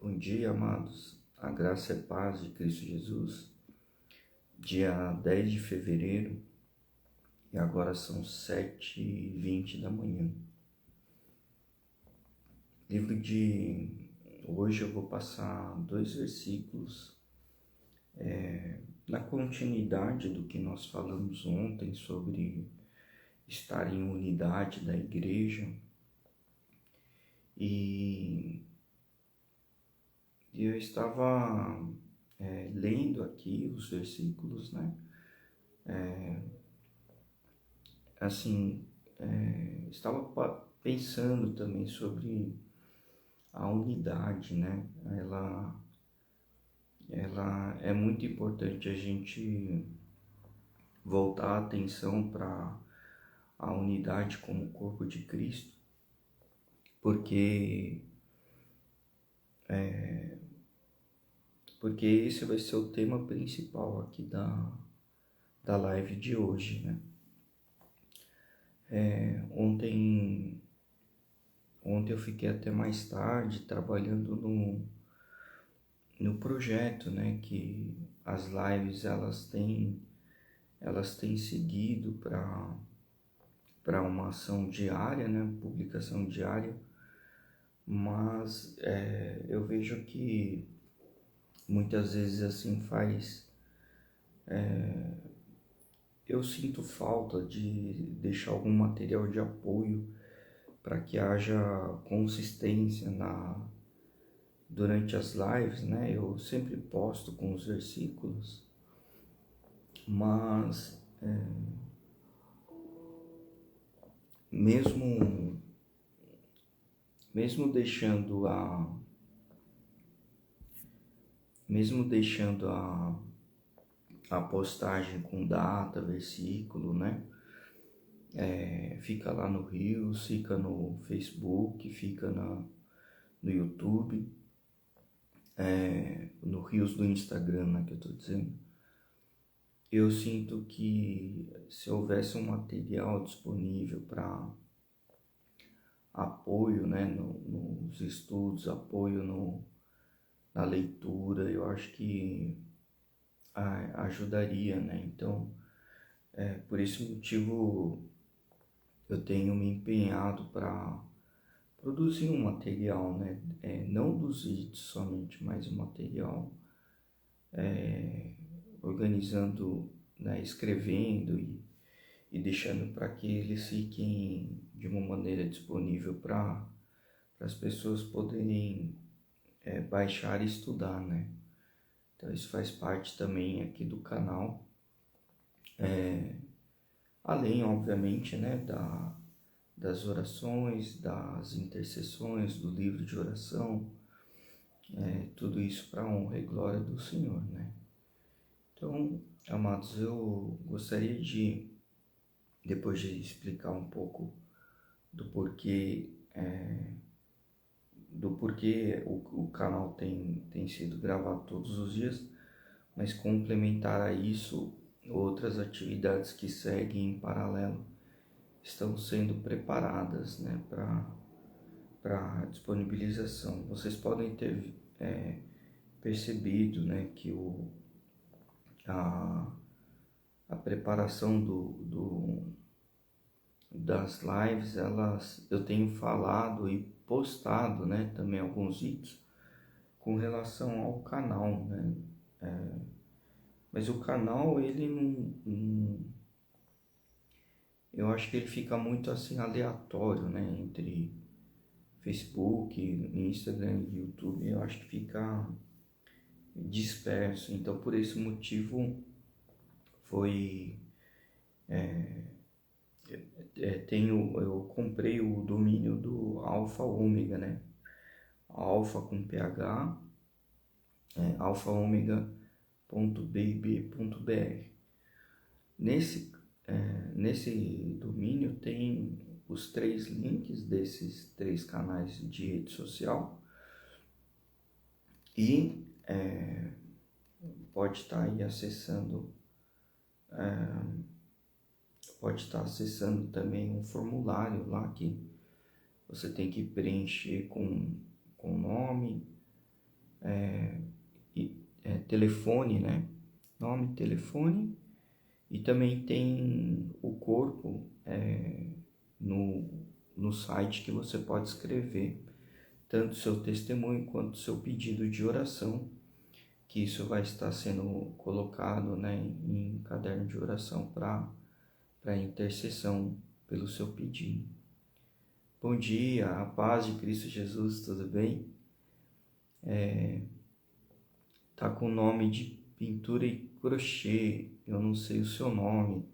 Bom dia, amados. A graça e paz de Cristo Jesus. Dia 10 de fevereiro e agora são 7h20 da manhã. Livro de hoje eu vou passar 2 versículos na continuidade do que nós falamos ontem sobre estar em unidade da igreja. E eu estava lendo aqui os versículos, né? Estava pensando também sobre a unidade, né? Ela é muito importante a gente voltar a atenção para a unidade como corpo de Cristo, porque esse vai ser o tema principal aqui da live de hoje, né? Ontem eu fiquei até mais tarde trabalhando no projeto, né? Que as lives elas têm seguido para uma ação diária, né? Publicação diária, mas eu vejo que muitas vezes assim eu sinto falta de deixar algum material de apoio para que haja consistência durante as lives, né? Eu sempre posto com os versículos, mas mesmo deixando a postagem com data, versículo, né? Fica lá no Reels, fica no Facebook, fica no YouTube, no Reels do Instagram, né, que eu tô dizendo. Eu sinto que se houvesse um material disponível para apoio, né, nos estudos, apoio na leitura, eu acho que ajudaria, né? Então, por esse motivo, eu tenho me empenhado para produzir um material, né? Não dos vídeos somente, mas um material organizando, né? Escrevendo e deixando para que eles fiquem de uma maneira disponível para as pessoas poderem baixar e estudar, né? Então isso faz parte também aqui do canal, além obviamente, né, das orações, das intercessões, do livro de oração, tudo isso para a honra e glória do Senhor, né? Então, amados, eu gostaria de, depois de explicar um pouco do porquê o canal tem sido gravado todos os dias, mas complementar a isso, outras atividades que seguem em paralelo estão sendo preparadas, né, para disponibilização. Vocês podem ter percebido, né, que a preparação das lives, eu tenho falado e postado, né, também alguns vídeos com relação ao canal, né, mas o canal ele não, eu acho que ele fica muito assim aleatório, né, entre Facebook, Instagram e YouTube, eu acho que fica disperso. Então por esse motivo foi eu comprei o domínio do Alfa Ômega, né? Alfa com PH, alfaomega.bb.br. Nesse domínio tem os 3 links desses 3 canais de rede social e pode estar aí acessando, também um formulário lá que você tem que preencher com nome, telefone, né? Nome, telefone, e também tem o corpo no site que você pode escrever tanto seu testemunho quanto seu pedido de oração, que isso vai estar sendo colocado, né, em caderno de oração para intercessão pelo seu pedido. Bom dia, a paz de Cristo Jesus, tudo bem? Tá com o nome de pintura e crochê, eu não sei o seu nome,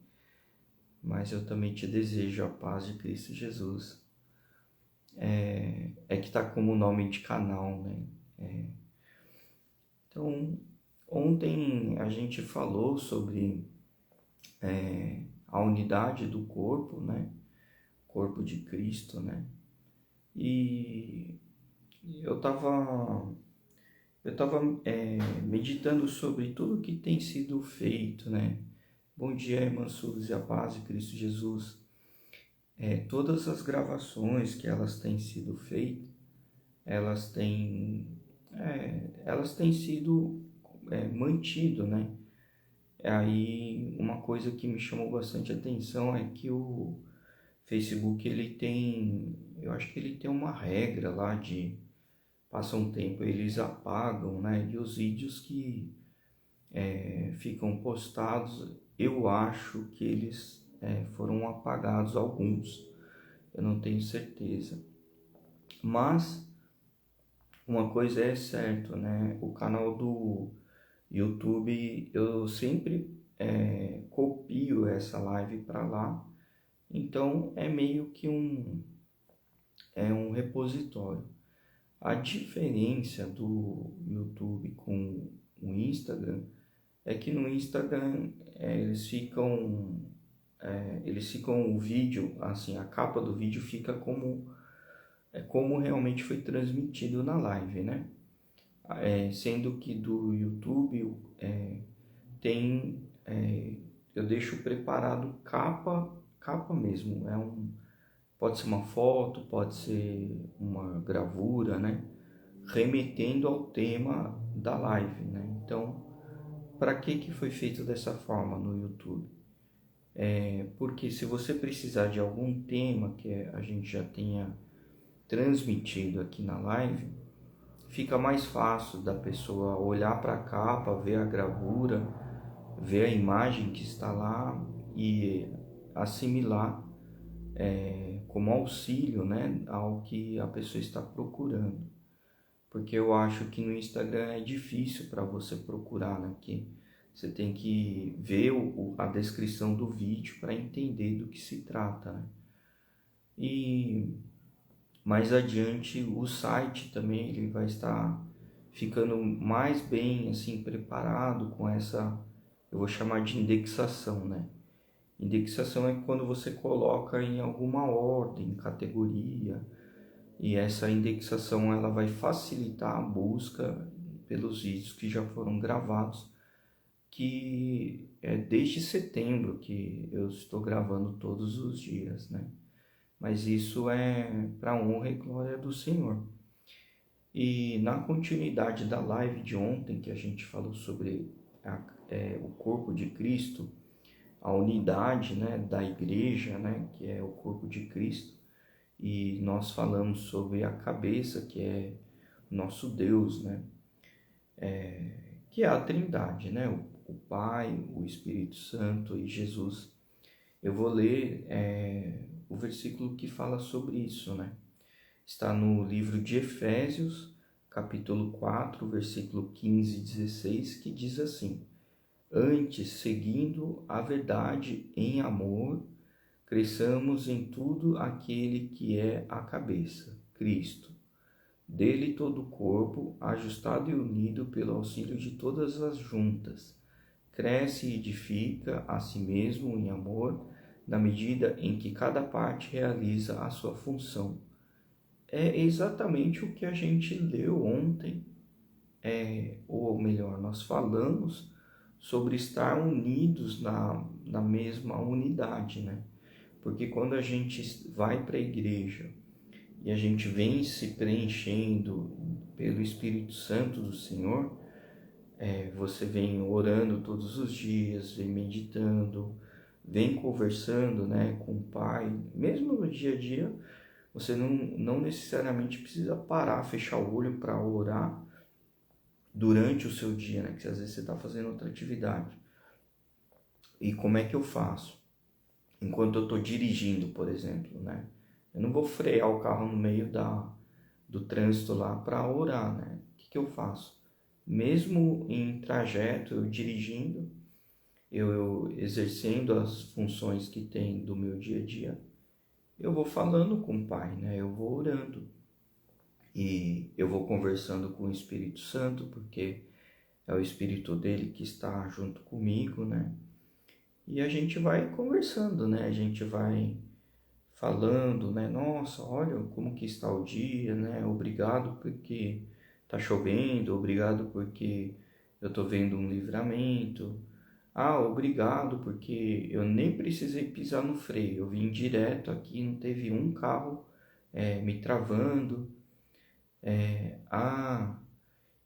mas eu também te desejo a paz de Cristo Jesus. É que tá como nome de canal, né? Então, ontem a gente falou sobre a unidade do corpo, né? Corpo de Cristo, né? E eu tava meditando sobre tudo que tem sido feito, né? Bom dia, irmã Suzy, a paz de Cristo Jesus. Todas as gravações que elas têm sido feitas, elas têm sido mantido, né? Aí uma coisa que me chamou bastante atenção é que o Facebook eu acho que ele tem uma regra lá de passa um tempo eles apagam, né? E os vídeos que ficam postados, eu acho que eles foram apagados alguns, eu não tenho certeza. Mas uma coisa é certa, né? O canal do YouTube, eu sempre copio essa live para lá, então é meio que um repositório. A diferença do YouTube com o Instagram é que no Instagram eles ficam o vídeo, assim, a capa do vídeo fica como realmente foi transmitido na live, né? Sendo que do YouTube eu deixo preparado capa mesmo, pode ser uma foto, pode ser uma gravura, né? Remetendo ao tema da live, né? Então, para que foi feito dessa forma no YouTube? Porque se você precisar de algum tema que a gente já tenha transmitido aqui na live, fica mais fácil da pessoa olhar para a capa, ver a gravura, ver a imagem que está lá e assimilar como auxílio, né, ao que a pessoa está procurando. Porque eu acho que no Instagram é difícil para você procurar, né, que você tem que ver a descrição do vídeo para entender do que se trata, né? E mais adiante o site também ele vai estar ficando mais bem assim preparado com essa, eu vou chamar de indexação, né? Indexação é quando você coloca em alguma ordem, categoria, e essa indexação ela vai facilitar a busca pelos vídeos que já foram gravados, que é desde setembro que eu estou gravando todos os dias, né? Mas isso é para honra e glória do Senhor. E na continuidade da live de ontem, que a gente falou sobre o corpo de Cristo, a unidade, né, da igreja, né, que é o corpo de Cristo, e nós falamos sobre a cabeça, que é nosso Deus, né, que é a Trindade, né, o Pai, o Espírito Santo e Jesus. Eu vou ler o versículo que fala sobre isso, né? Está no livro de Efésios, capítulo 4, versículo 15 e 16, que diz assim: Antes, seguindo a verdade em amor, cresçamos em tudo aquele que é a cabeça, Cristo. Dele todo o corpo, ajustado e unido pelo auxílio de todas as juntas, cresce e edifica a si mesmo em amor, na medida em que cada parte realiza a sua função. É exatamente o que a gente leu ontem, ou melhor, nós falamos sobre estar unidos na mesma unidade, né? Porque quando a gente vai para a igreja e a gente vem se preenchendo pelo Espírito Santo do Senhor, você vem orando todos os dias, vem meditando, vem conversando, né, com o Pai, mesmo no dia a dia, você não necessariamente precisa parar, fechar o olho para orar durante o seu dia, né, que às vezes você está fazendo outra atividade. E como é que eu faço? Enquanto eu estou dirigindo, por exemplo, né, eu não vou frear o carro no meio do trânsito lá para orar, né? O que eu faço? Mesmo em trajeto, eu dirigindo, eu exercendo as funções que tem do meu dia a dia, eu vou falando com o Pai, né? Eu vou orando e eu vou conversando com o Espírito Santo, porque é o Espírito dele que está junto comigo, né? E a gente vai conversando, né? A gente vai falando, né? Nossa, olha como que está o dia, né? Obrigado porque tá chovendo, obrigado porque eu tô vendo um livramento. Ah, obrigado porque eu nem precisei pisar no freio, eu vim direto aqui, não teve um carro me travando. Ah,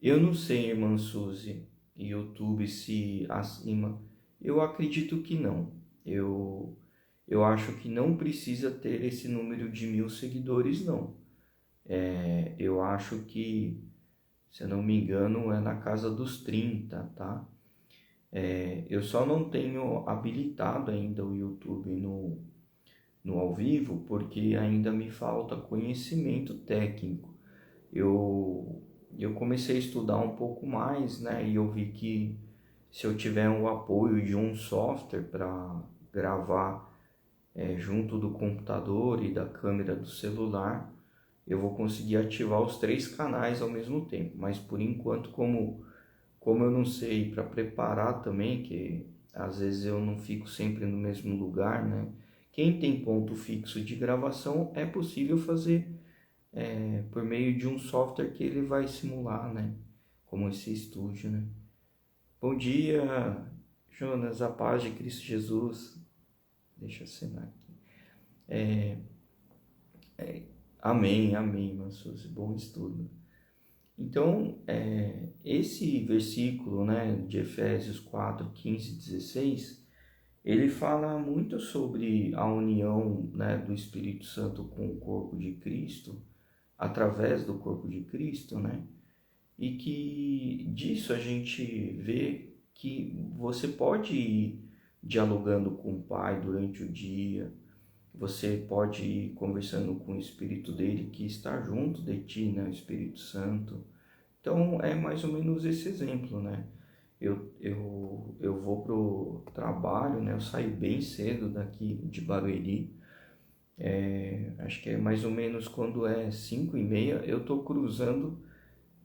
eu não sei, irmã Suzy, YouTube, se acima, eu acredito que não. Eu acho que não precisa ter esse número de 1.000 seguidores, não. Eu acho que, se eu não me engano, é na casa dos 30, tá? Eu só não tenho habilitado ainda o YouTube no ao vivo, porque ainda me falta conhecimento técnico. Eu comecei a estudar um pouco mais, né? E eu vi que se eu tiver o apoio de um software para gravar junto do computador e da câmera do celular, eu vou conseguir ativar os 3 canais ao mesmo tempo. Mas por enquanto, como eu não sei para preparar também, que às vezes eu não fico sempre no mesmo lugar, né? Quem tem ponto fixo de gravação é possível fazer por meio de um software que ele vai simular, né? Como esse estúdio, né? Bom dia, Jonas, a paz de Cristo Jesus. Deixa eu assinar aqui. Amém, amém, Mansus, bom estudo. Então, esse versículo, né, de Efésios 4, 15 e 16, ele fala muito sobre a união, né, do Espírito Santo com o corpo de Cristo, através do corpo de Cristo, né? E que disso a gente vê que você pode ir dialogando com o Pai durante o dia, você pode ir conversando com o Espírito dele que está junto de ti, né, o Espírito Santo. Então é mais ou menos esse exemplo, né? Eu vou pro trabalho, né? Eu saio bem cedo daqui de Barueri. Acho que é mais ou menos quando é 5h30, eu tô cruzando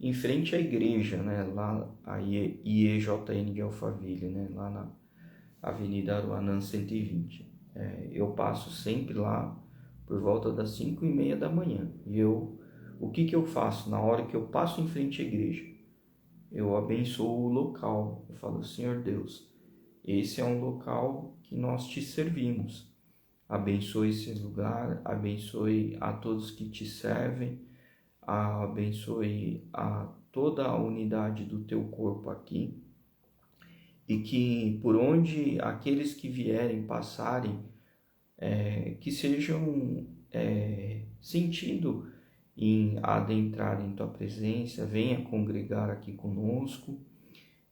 em frente à igreja, né? Lá a IEJN de Alphaville, né? Lá na Avenida Aruanã 120. Eu passo sempre lá por volta das 5h30 da manhã. O que eu faço na hora que eu passo em frente à igreja? Eu abençoo o local. Eu falo, Senhor Deus, esse é um local que nós te servimos. Abençoe esse lugar, abençoe a todos que te servem, abençoe a toda a unidade do teu corpo aqui, e que por onde aqueles que vierem passarem, que sejam sentindo em adentrar em tua presença, venha congregar aqui conosco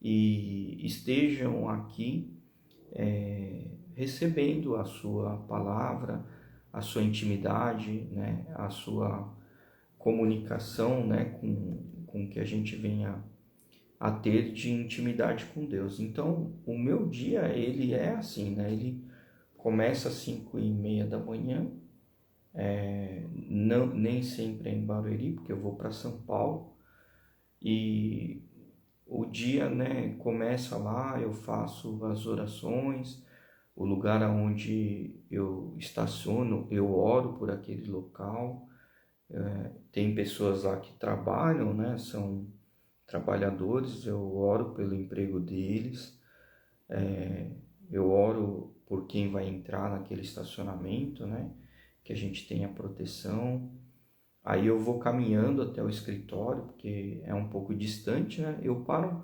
e estejam aqui recebendo a sua palavra, a sua intimidade, né, a sua comunicação, né, com que a gente venha a ter de intimidade com Deus. Então, o meu dia, ele é assim, né, ele começa às 5h30 da manhã, não, nem sempre é em Barueri, porque eu vou para São Paulo, e o dia, né, começa lá, eu faço as orações, o lugar onde eu estaciono, eu oro por aquele local. Tem pessoas lá que trabalham, né, são trabalhadores, eu oro pelo emprego deles, eu oro por quem vai entrar naquele estacionamento, né, que a gente tenha proteção. Aí eu vou caminhando até o escritório, porque é um pouco distante, né? Eu paro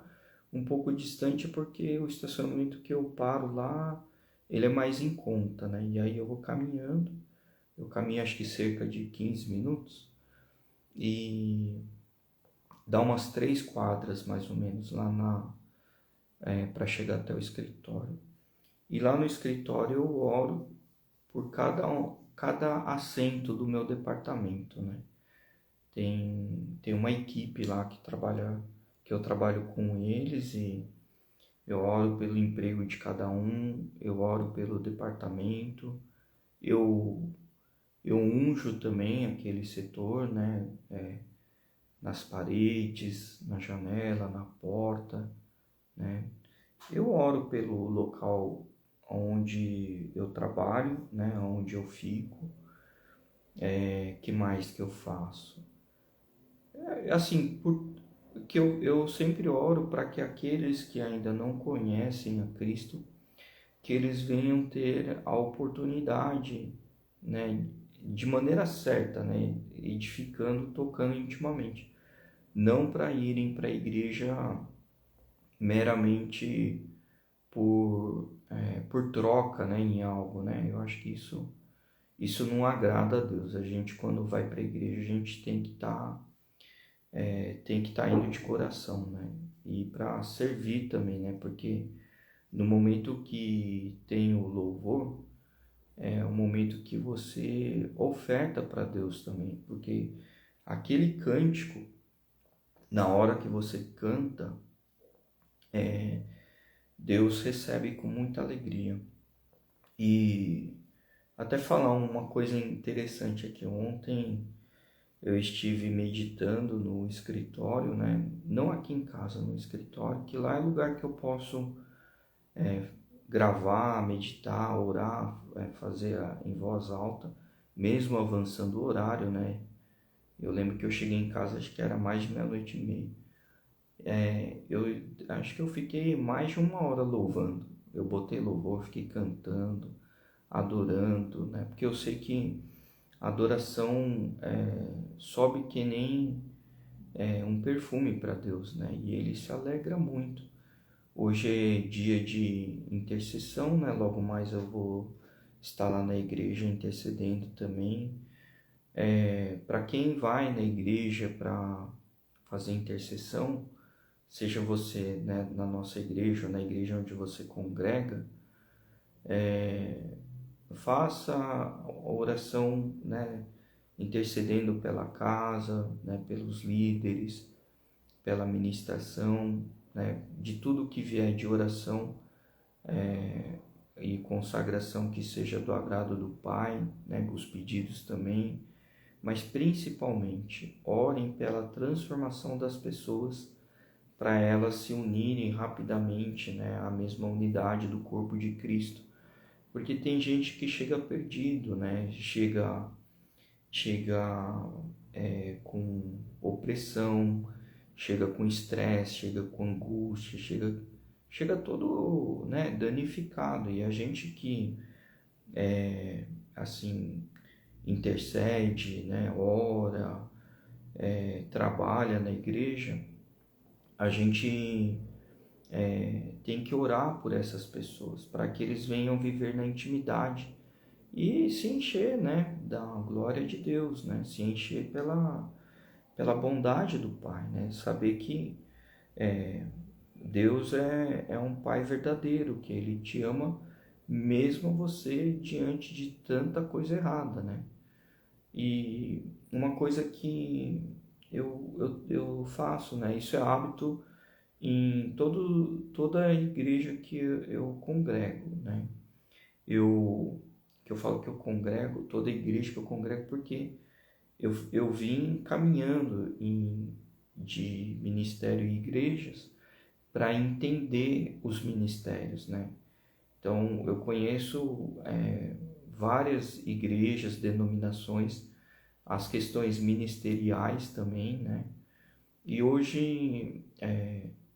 um pouco distante porque o estacionamento que eu paro lá, ele é mais em conta, né? E aí eu vou caminhando, eu caminho acho que cerca de 15 minutos e dá umas 3 quadras mais ou menos lá para chegar até o escritório. E lá no escritório eu oro por cada assento do meu departamento, né? Tem uma equipe lá que eu trabalho com eles e eu oro pelo emprego de cada um, eu oro pelo departamento, eu, eu unjo também aquele setor, né? Nas paredes, na janela, na porta, né? Eu oro pelo local onde eu trabalho, né? Onde eu fico. Que mais que eu faço? Assim, que eu sempre oro para que aqueles que ainda não conhecem a Cristo, que eles venham ter a oportunidade, né, de maneira certa, né, edificando, tocando intimamente, não para irem para a igreja meramente por troca, né, em algo, né. Eu acho que isso não agrada a Deus. A gente, quando vai para a igreja, a gente tem que estar indo de coração, né? E para servir também, né? Porque no momento que tem o louvor, é o momento que você oferta para Deus também, porque aquele cântico, na hora que você canta, Deus recebe com muita alegria. E até falar uma coisa interessante aqui, ontem eu estive meditando no escritório, né? Não aqui em casa, no escritório, que lá é lugar que eu posso gravar, meditar, orar, fazer em voz alta, mesmo avançando o horário, né? Eu lembro que eu cheguei em casa, acho que era mais de meia-noite e meia. Eu acho que eu fiquei mais de 1 hora louvando. Eu botei louvor, fiquei cantando, adorando, né? Porque eu sei que a adoração sobe que nem um perfume para Deus, né? E ele se alegra muito. Hoje é dia de intercessão, né? Logo mais eu vou estar lá na igreja intercedendo também. Para quem vai na igreja para fazer intercessão, seja você, né, na nossa igreja ou na igreja onde você congrega, faça a oração, né, intercedendo pela casa, né, pelos líderes, pela ministração, né, de tudo que vier de oração e consagração que seja do agrado do Pai, né, os pedidos também, mas principalmente orem pela transformação das pessoas para elas se unirem rapidamente, né, à mesma unidade do corpo de Cristo, porque tem gente que chega perdido, né, chega com opressão, chega com estresse, chega com angústia, chega todo, né, danificado. E a gente que assim intercede, né, ora, trabalha na igreja, a gente tem que orar por essas pessoas para que eles venham viver na intimidade e se encher, né, da glória de Deus, né, se encher pela bondade do Pai, né, saber que Deus é um Pai verdadeiro, que Ele te ama mesmo você diante de tanta coisa errada, né? E uma coisa que eu faço, né? Isso é hábito em toda a igreja que eu congrego, né? Que eu falo que eu congrego, toda igreja que eu congrego, porque eu vim caminhando de ministério e igrejas para entender os ministérios, né? Então, eu conheço várias igrejas, denominações, as questões ministeriais também, né? E hoje,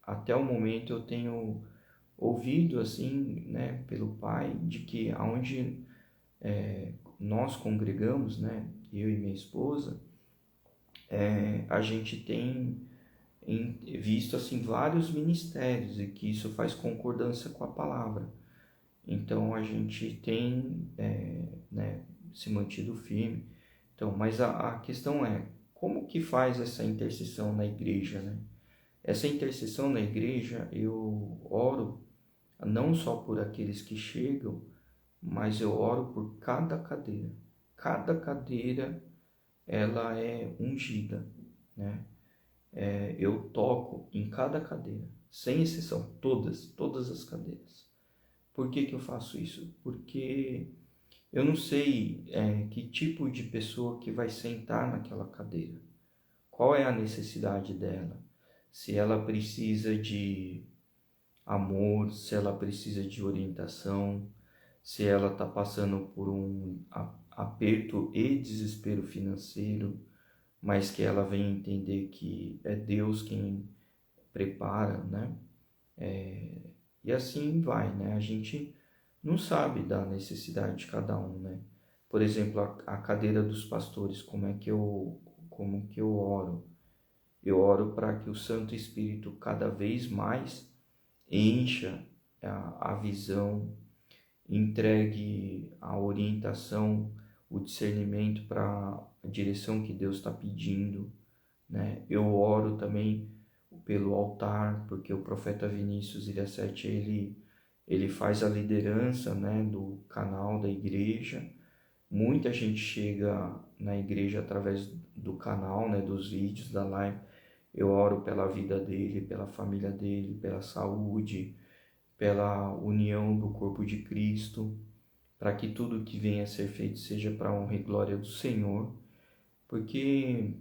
até o momento, eu tenho ouvido, assim, né, pelo Pai, de que aonde nós congregamos, né, eu e minha esposa, a gente tem visto assim vários ministérios e que isso faz concordância com a palavra. Então a gente tem né, se mantido firme. Então, mas a questão é, como que faz essa intercessão na igreja, né? Essa intercessão na igreja, eu oro não só por aqueles que chegam, mas eu oro por cada cadeira. Cada cadeira, ela é ungida, né? Eu toco em cada cadeira, sem exceção, todas as cadeiras. Por que que eu faço isso? Porque eu não sei que tipo de pessoa que vai sentar naquela cadeira. Qual é a necessidade dela? Se ela precisa de amor, se ela precisa de orientação, se ela está passando por um aperto e desespero financeiro, mas que ela venha entender que é Deus quem prepara, né? E assim vai, né? A gente não sabe da necessidade de cada um, né? Por exemplo, a cadeira dos pastores, como que eu oro? Eu oro para que o Santo Espírito cada vez mais encha a visão, entregue a orientação, o discernimento para a direção que Deus está pedindo, né? Eu oro também pelo altar, porque o profeta Vinícius Iriassete, ele faz a liderança, né, do canal da igreja. Muita gente chega na igreja através do canal, né, dos vídeos, da live. Eu oro pela vida dele, pela família dele, pela saúde, pela união do corpo de Cristo, para que tudo que venha a ser feito seja para a honra e glória do Senhor, porque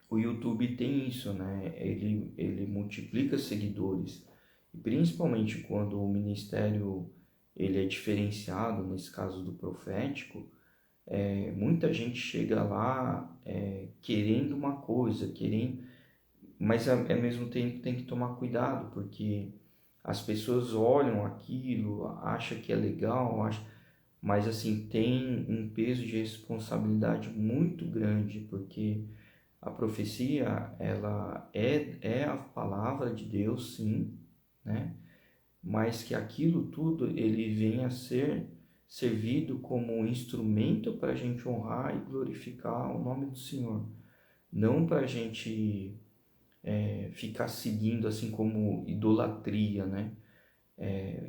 o YouTube tem isso, né? Ele multiplica seguidores, e principalmente quando o ministério ele é diferenciado, nesse caso do profético, muita gente chega lá querendo uma coisa, mas ao mesmo tempo tem que tomar cuidado, porque as pessoas olham aquilo, acham que é legal, mas assim tem um peso de responsabilidade muito grande, porque a profecia, ela é a palavra de Deus, sim, né? Mas que aquilo tudo, ele vem a ser servido como um instrumento para a gente honrar e glorificar o nome do Senhor. Não para a gente ficar seguindo assim como idolatria, né?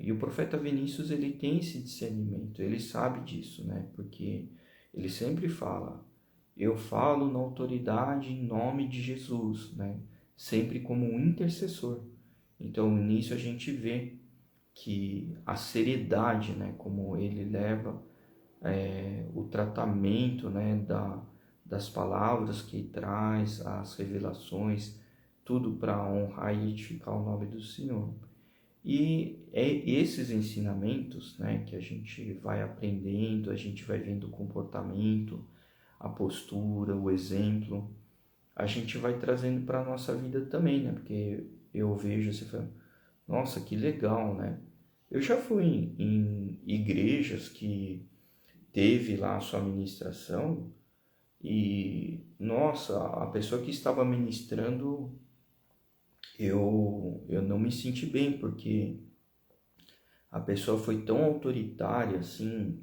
E o profeta Vinícius, ele tem esse discernimento, ele sabe disso, né? Porque ele sempre fala, eu falo na autoridade em nome de Jesus, né? Sempre como um intercessor. Então, nisso a gente vê que a seriedade, né? Como ele leva o tratamento, né? Das palavras que traz, as revelações, tudo para honrar e edificar o nome do Senhor. E é esses ensinamentos, né, que a gente vai aprendendo, a gente vai vendo o comportamento, a postura, o exemplo, a gente vai trazendo para a nossa vida também, né? Porque eu vejo você falando, nossa, que legal, né? Eu já fui em igrejas que teve lá a sua ministração e, nossa, a pessoa que estava ministrando, eu não me senti bem, porque a pessoa foi tão autoritária, assim,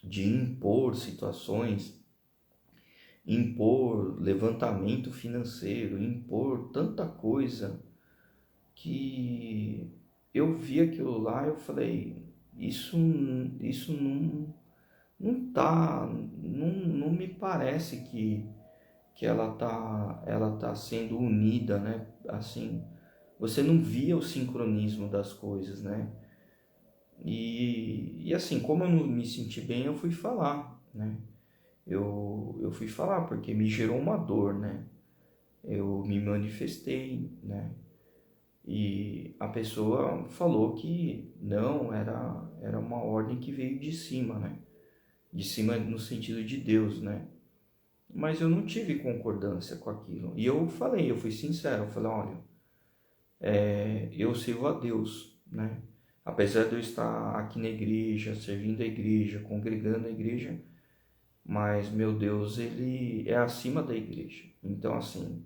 de impor situações, impor levantamento financeiro, impor tanta coisa, que eu vi aquilo lá e eu falei, isso não me parece que ela tá sendo unida, né? Assim, você não via o sincronismo das coisas, né? E assim, como eu não me senti bem, eu fui falar, né? Eu fui falar porque me gerou uma dor, né? Eu me manifestei, né? E a pessoa falou que não, era uma ordem que veio de cima, né? De cima no sentido de Deus, né? Mas eu não tive concordância com aquilo. E eu falei, eu fui sincero, eu falei, olha, eu sirvo a Deus, né? Apesar de eu estar aqui na igreja, servindo a igreja, congregando a igreja, mas meu Deus, ele é acima da igreja. Então, assim,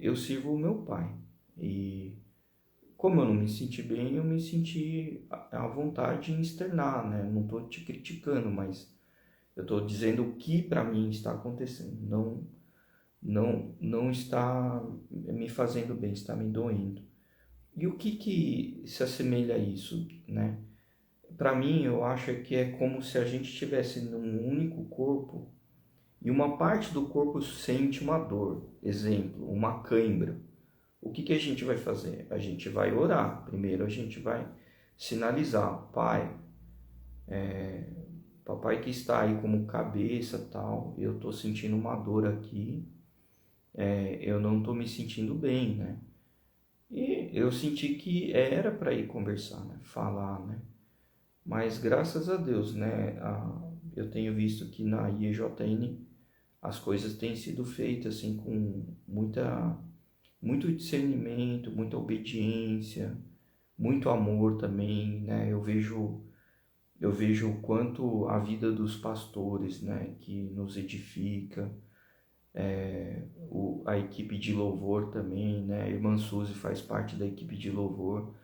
eu sirvo o meu pai. E como eu não me senti bem, eu me senti à vontade em externar, né? Não estou te criticando, mas eu estou dizendo o que para mim está acontecendo. Não está me fazendo bem, está me doendo. E o que se assemelha a isso, né? Para mim, eu acho que é como se a gente estivesse num único corpo e uma parte do corpo sente uma dor. Exemplo, uma cãibra. O que a gente vai fazer? A gente vai orar. Primeiro a gente vai sinalizar, Pai, papai que está aí como cabeça tal, eu estou sentindo uma dor aqui, eu não estou me sentindo bem, né? E eu senti que era para ir conversar, né? Falar, né? Mas graças a Deus, né? Eu tenho visto que na IEJN as coisas têm sido feitas assim com muito discernimento, muita obediência, muito amor também, né? Eu vejo o quanto a vida dos pastores, né, que nos edifica, a equipe de louvor também, né? A irmã Suzy faz parte da equipe de louvor.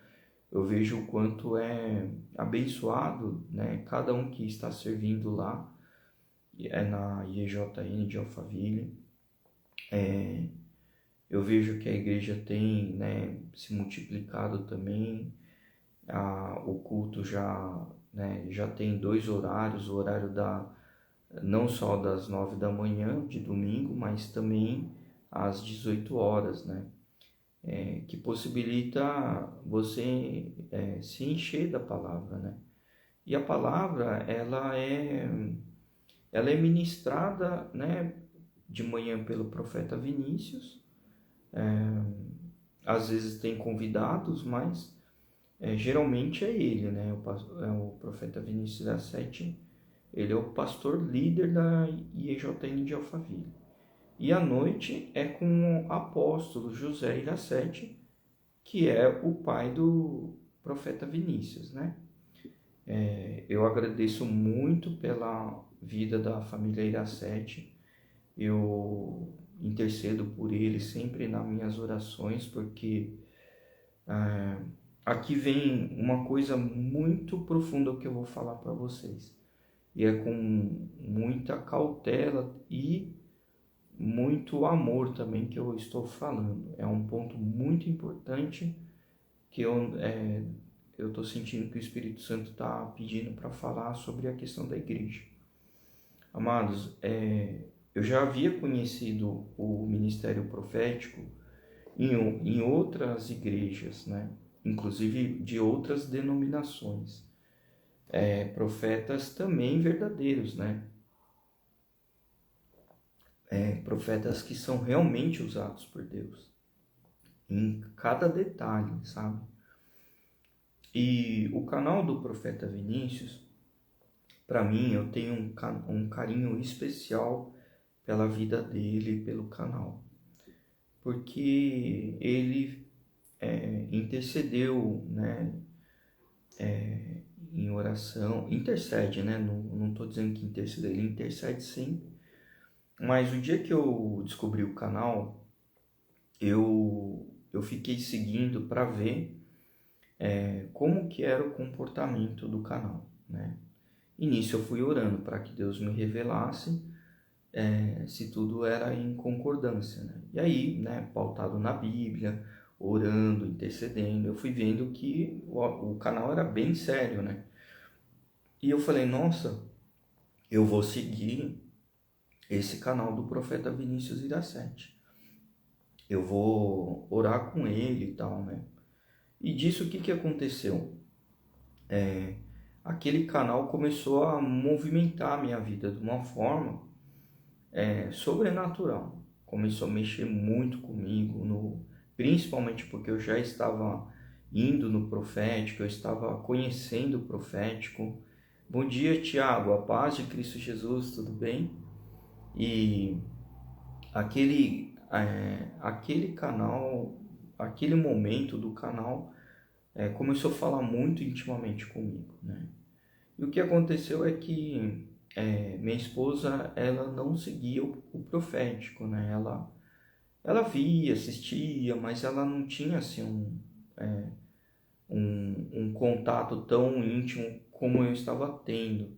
Eu vejo o quanto é abençoado, né? Cada um que está servindo lá, na IEJN de Alphaville. Eu vejo que a igreja tem, né, se multiplicado também. O culto já, né, já tem 2 horários, o horário não só das 9 da manhã de domingo, mas também às 18 horas, né? Que possibilita você se encher da palavra, né? E a palavra, ela é ministrada, né, de manhã pelo profeta Vinícius. Às vezes tem convidados, mas geralmente é ele, né? O profeta Vinícius da Sete, ele é o pastor líder da IEJN de Alphaville. E à noite é com o apóstolo José Iracete, que é o pai do profeta Vinícius, né? Eu agradeço muito pela vida da família Iracete. Eu intercedo por ele sempre nas minhas orações, porque aqui vem uma coisa muito profunda que eu vou falar para vocês. E é com muita cautela e muito amor também que eu estou falando. É um ponto muito importante que eu estou sentindo que o Espírito Santo está pedindo para falar sobre a questão da igreja. Amados, eu já havia conhecido o ministério profético em outras igrejas, né? Inclusive de outras denominações. Profetas também verdadeiros, né? Profetas que são realmente usados por Deus, em cada detalhe, sabe? E o canal do profeta Vinícius, para mim, eu tenho um carinho especial pela vida dele, pelo canal, porque ele intercedeu, né, em oração, intercede, né? Não estou dizendo que intercedeu, ele intercede sempre. Mas o dia que eu descobri o canal, eu fiquei seguindo para ver como que era o comportamento do canal, né? E nisso eu fui orando para que Deus me revelasse se tudo era em concordância, né? E aí, né, pautado na Bíblia, orando, intercedendo, eu fui vendo que o canal era bem sério, né? E eu falei, nossa, eu vou seguir esse canal do profeta Vinícius Iracete. Eu vou orar com ele e tal, né? E disso o que aconteceu? Aquele canal começou a movimentar a minha vida de uma forma sobrenatural. Começou a mexer muito comigo, principalmente porque eu já estava indo no profético, eu estava conhecendo o profético. Bom dia, Tiago, a paz de Cristo Jesus, tudo bem? E aquele canal, aquele momento do canal começou a falar muito intimamente comigo, né? E o que aconteceu é que minha esposa, ela não seguia o profético, né? Ela via, assistia, mas ela não tinha assim um contato tão íntimo como eu estava tendo.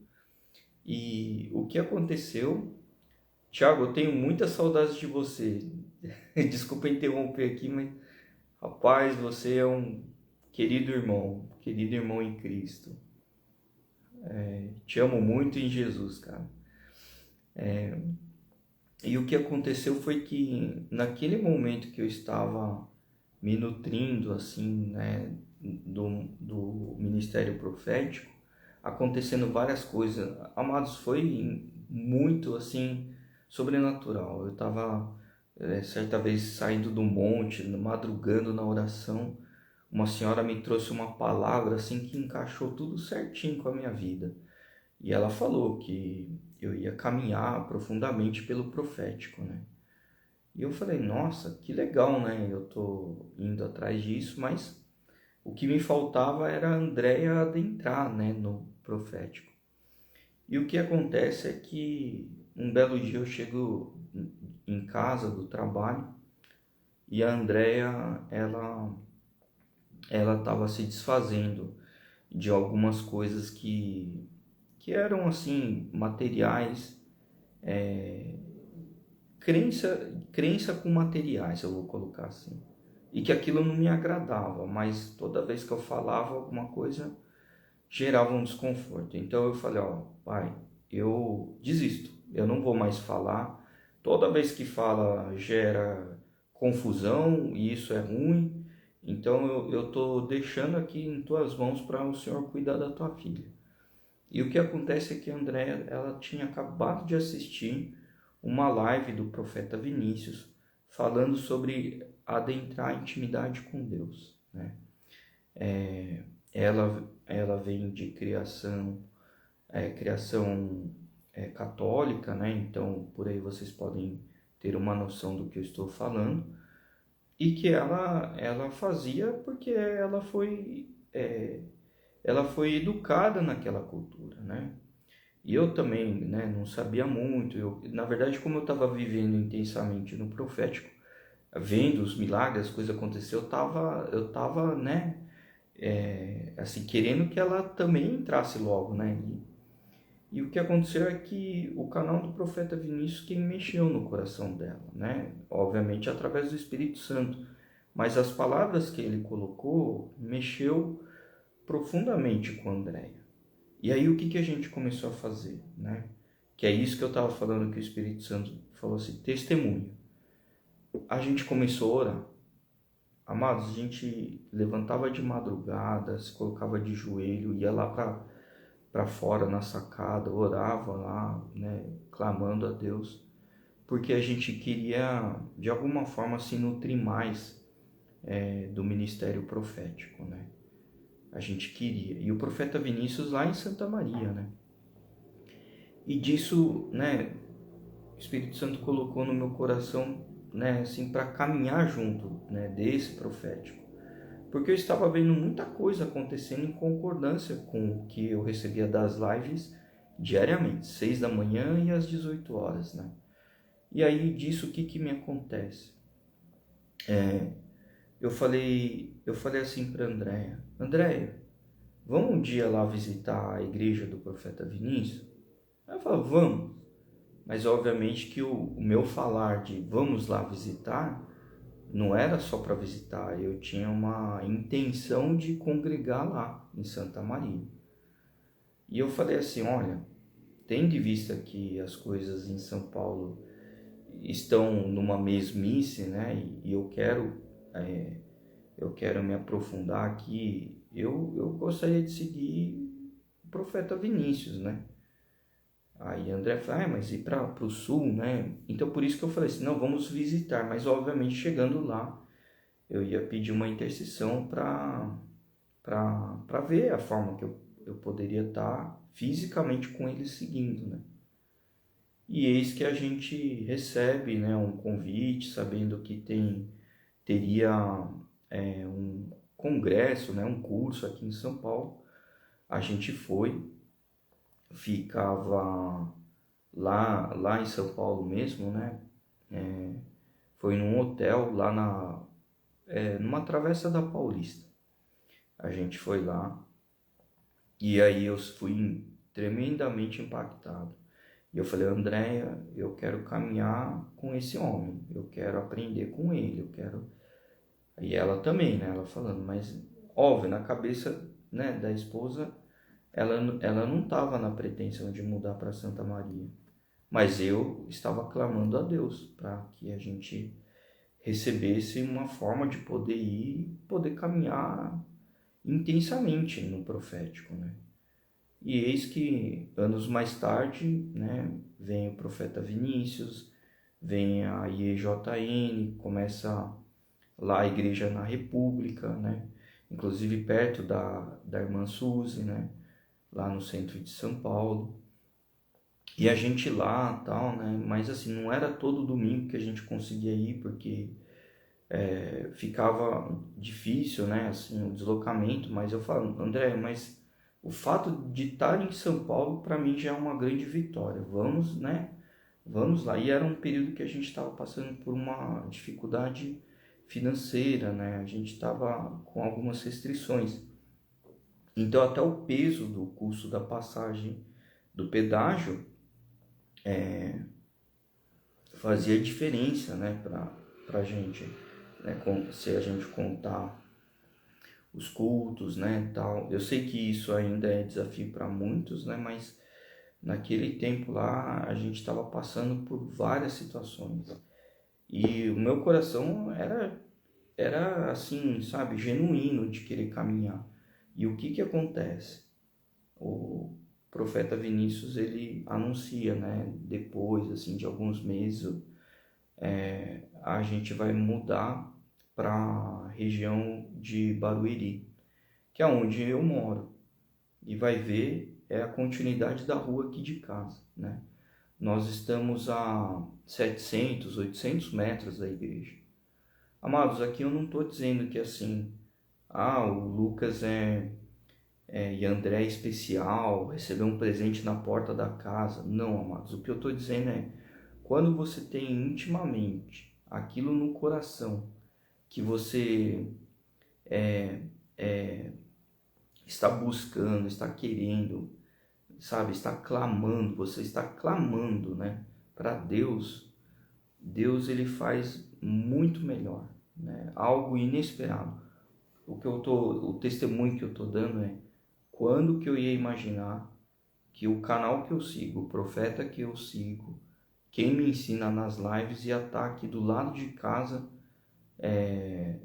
E o que aconteceu? Tiago, eu tenho muitas saudades de você. Desculpa interromper aqui, mas rapaz, você é um querido irmão em Cristo. Te amo muito em Jesus, cara. E o que aconteceu foi que naquele momento que eu estava me nutrindo assim, né, do ministério profético, acontecendo várias coisas. Amados, foi muito assim sobrenatural. Eu estava certa vez saindo do monte, madrugando na oração, uma senhora me trouxe uma palavra assim que encaixou tudo certinho com a minha vida. E ela falou que eu ia caminhar profundamente pelo profético, né? E eu falei, nossa, que legal, né? Eu tô indo atrás disso, mas o que me faltava era a Andréia adentrar, né, no profético. E o que acontece é que um belo dia eu chego em casa do trabalho e a Andréia, ela estava se desfazendo de algumas coisas que eram assim materiais, crença com materiais, eu vou colocar assim. E que aquilo não me agradava, mas toda vez que eu falava alguma coisa gerava um desconforto. Então eu falei, ó, pai, eu desisto, eu não vou mais falar. Toda vez que fala gera confusão e isso é ruim. Então eu tô deixando aqui em tuas mãos para o Senhor cuidar da tua filha. E o que acontece é que a Andréa, ela tinha acabado de assistir uma live do profeta Vinícius falando sobre adentrar a intimidade com Deus, né? Ela vem de criação católica, né? Então por aí vocês podem ter uma noção do que eu estou falando, e que ela fazia porque ela foi educada naquela cultura, né? E eu também, né, não sabia muito. Na verdade, como eu estava vivendo intensamente no profético, vendo os milagres, as coisas acontecer, eu tava, né, assim, querendo que ela também entrasse logo, né? E o que aconteceu é que o canal do profeta Vinícius quem mexeu no coração dela, né? Obviamente através do Espírito Santo, mas as palavras que ele colocou mexeu profundamente com a Andréia. E aí o que a gente começou a fazer, né? Que é isso que eu estava falando que o Espírito Santo falou assim, testemunho. A gente começou a orar. Amados, a gente levantava de madrugada, se colocava de joelho, ia lá para fora na sacada, orava lá, né, clamando a Deus, porque a gente queria de alguma forma se nutrir mais do ministério profético, né? A gente queria. E o profeta Vinícius lá em Santa Maria, né? E disso, né, o Espírito Santo colocou no meu coração, né, assim, para caminhar junto, né, desse profético. Porque eu estava vendo muita coisa acontecendo em concordância com o que eu recebia das lives diariamente, 6 da manhã e às 18 horas, né? E aí disso o que me acontece? Eu falei assim para Andréia, vamos um dia lá visitar a igreja do profeta Vinícius? Ela falou, vamos. Mas obviamente que o meu falar de vamos lá visitar não era só para visitar, eu tinha uma intenção de congregar lá em Santa Maria. E eu falei assim, olha, tendo em vista que as coisas em São Paulo estão numa mesmice, né? E eu quero me aprofundar aqui. Eu gostaria de seguir o profeta Vinícius, né? Aí André falou, mas ir para o sul, né? Então por isso que eu falei assim, não, vamos visitar. Mas obviamente chegando lá, eu ia pedir uma intercessão para ver a forma que eu poderia estar fisicamente com ele seguindo, né? E eis que a gente recebe, né, um convite, sabendo que teria um congresso, né, um curso aqui em São Paulo. A gente foi ficava lá em São Paulo mesmo, né? Foi num hotel lá numa travessa da Paulista. A gente foi lá e aí eu fui tremendamente impactado. E eu falei, Andréia, eu quero caminhar com esse homem, eu quero aprender com ele, eu quero... E ela também, né? Ela falando, mas óbvio, na cabeça, né, da esposa, ela não estava na pretensão de mudar para Santa Maria. Mas eu estava clamando a Deus para que a gente recebesse uma forma de poder ir, poder caminhar intensamente no profético, né? E eis que anos mais tarde, né, vem o profeta Vinícius, vem a IEJN, começa lá a igreja na República, né? Inclusive perto da irmã Suzy, né? Lá no centro de São Paulo. E a gente lá, tal, né? Mas assim, não era todo domingo que a gente conseguia ir, porque ficava difícil, né? Assim, o deslocamento. Mas eu falo, André, mas o fato de estar em São Paulo, para mim, já é uma grande vitória. Vamos, né? Vamos lá. E era um período que a gente estava passando por uma dificuldade financeira, né? A gente estava com algumas restrições. Então, até o peso do custo da passagem do pedágio fazia diferença, né, para gente, né, se a gente contar os cultos, né, tal. Eu sei que isso ainda é desafio para muitos, né, mas naquele tempo lá a gente estava passando por várias situações e o meu coração era assim, sabe, genuíno de querer caminhar. E o que acontece? O profeta Vinícius, ele anuncia, né, depois assim de alguns meses, a gente vai mudar para a região de Barueri, que é onde eu moro, e vai ver a continuidade da rua aqui de casa, né? Nós estamos a 700, 800 metros da igreja. Amados, aqui eu não estou dizendo que assim, o Lucas e André é especial, recebeu um presente na porta da casa. Não, amados, o que eu estou dizendo é, quando você tem intimamente aquilo no coração, que você está buscando, está querendo, sabe, está clamando, você está clamando, né, para Deus, Deus ele faz muito melhor, né, algo inesperado. O testemunho que eu estou dando é, quando que eu ia imaginar que o canal que eu sigo, o profeta que eu sigo, quem me ensina nas lives ia estar aqui do lado de casa,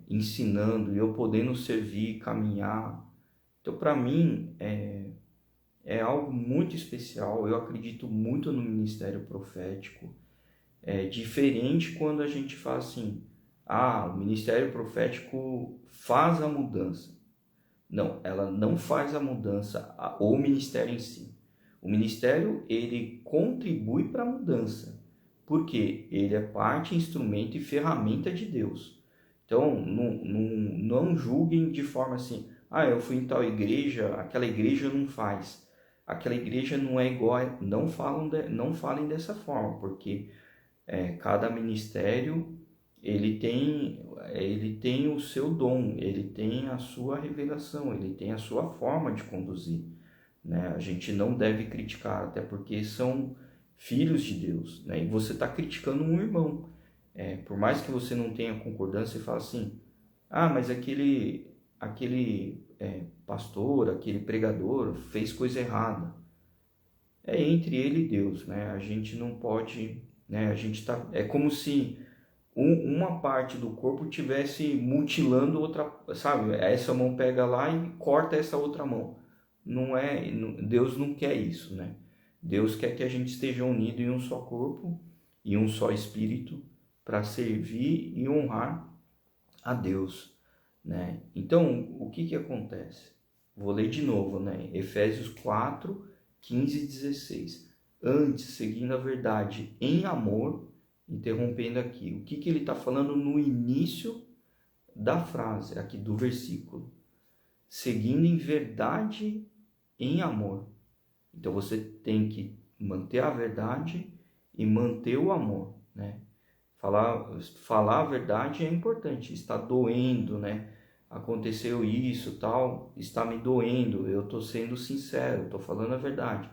ensinando, e eu podendo servir, caminhar. Então, para mim, é algo muito especial. Eu acredito muito no ministério profético. É diferente quando a gente fala assim, o ministério profético faz a mudança. Não, ela não faz a mudança, o ministério em si. O ministério, ele contribui para a mudança, porque ele é parte, instrumento e ferramenta de Deus. Então, não julguem de forma assim, eu fui em tal igreja, aquela igreja não faz, aquela igreja não é igual, não falem dessa forma, porque cada ministério ele tem o seu dom, ele tem a sua revelação, ele tem a sua forma de conduzir, né? A gente não deve criticar, até porque são filhos de Deus, né? E você está criticando um irmão. Por mais que você não tenha concordância, você fala assim, mas aquele pastor, aquele pregador fez coisa errada. É entre ele e Deus, né? A gente não pode, né? É como se uma parte do corpo tivesse mutilando outra, sabe? Essa mão pega lá e corta essa outra mão. Deus não quer isso, né? Deus quer que a gente esteja unido em um só corpo e um só espírito para servir e honrar a Deus, né? Então, o que acontece? Vou ler de novo, né? Efésios 4, 15 e 16. Antes, seguindo a verdade em amor, interrompendo aqui, o que ele está falando no início da frase, aqui do versículo? Seguindo em verdade em amor. Então você tem que manter a verdade e manter o amor, né? Falar a verdade é importante, está doendo, né? Aconteceu isso, tal, está me doendo, eu estou sendo sincero, estou falando a verdade.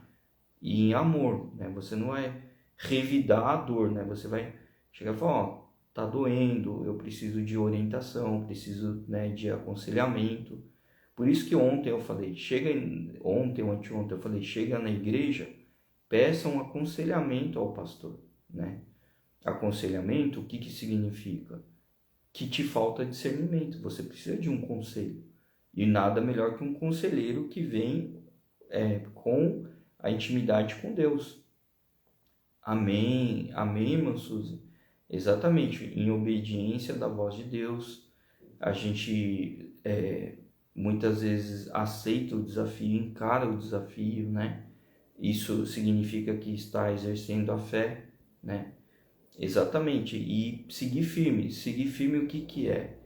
E em amor, né? Você não vai revidar a dor, né? Você vai chegar e falar, ó, tá doendo, eu preciso de orientação, preciso, né, de aconselhamento. Por isso que ontem eu falei, ontem ou anteontem eu falei, chega na igreja, peça um aconselhamento ao pastor, né? Aconselhamento, o que que significa? Que te falta discernimento, você precisa de um conselho. E nada melhor que um conselheiro que vem com a intimidade com Deus. Amém, amém, irmã Suzy? Exatamente, em obediência da voz de Deus, a gente muitas vezes aceita o desafio, encara o desafio, né? Isso significa que está exercendo a fé, né? Exatamente, e seguir firme o que que é?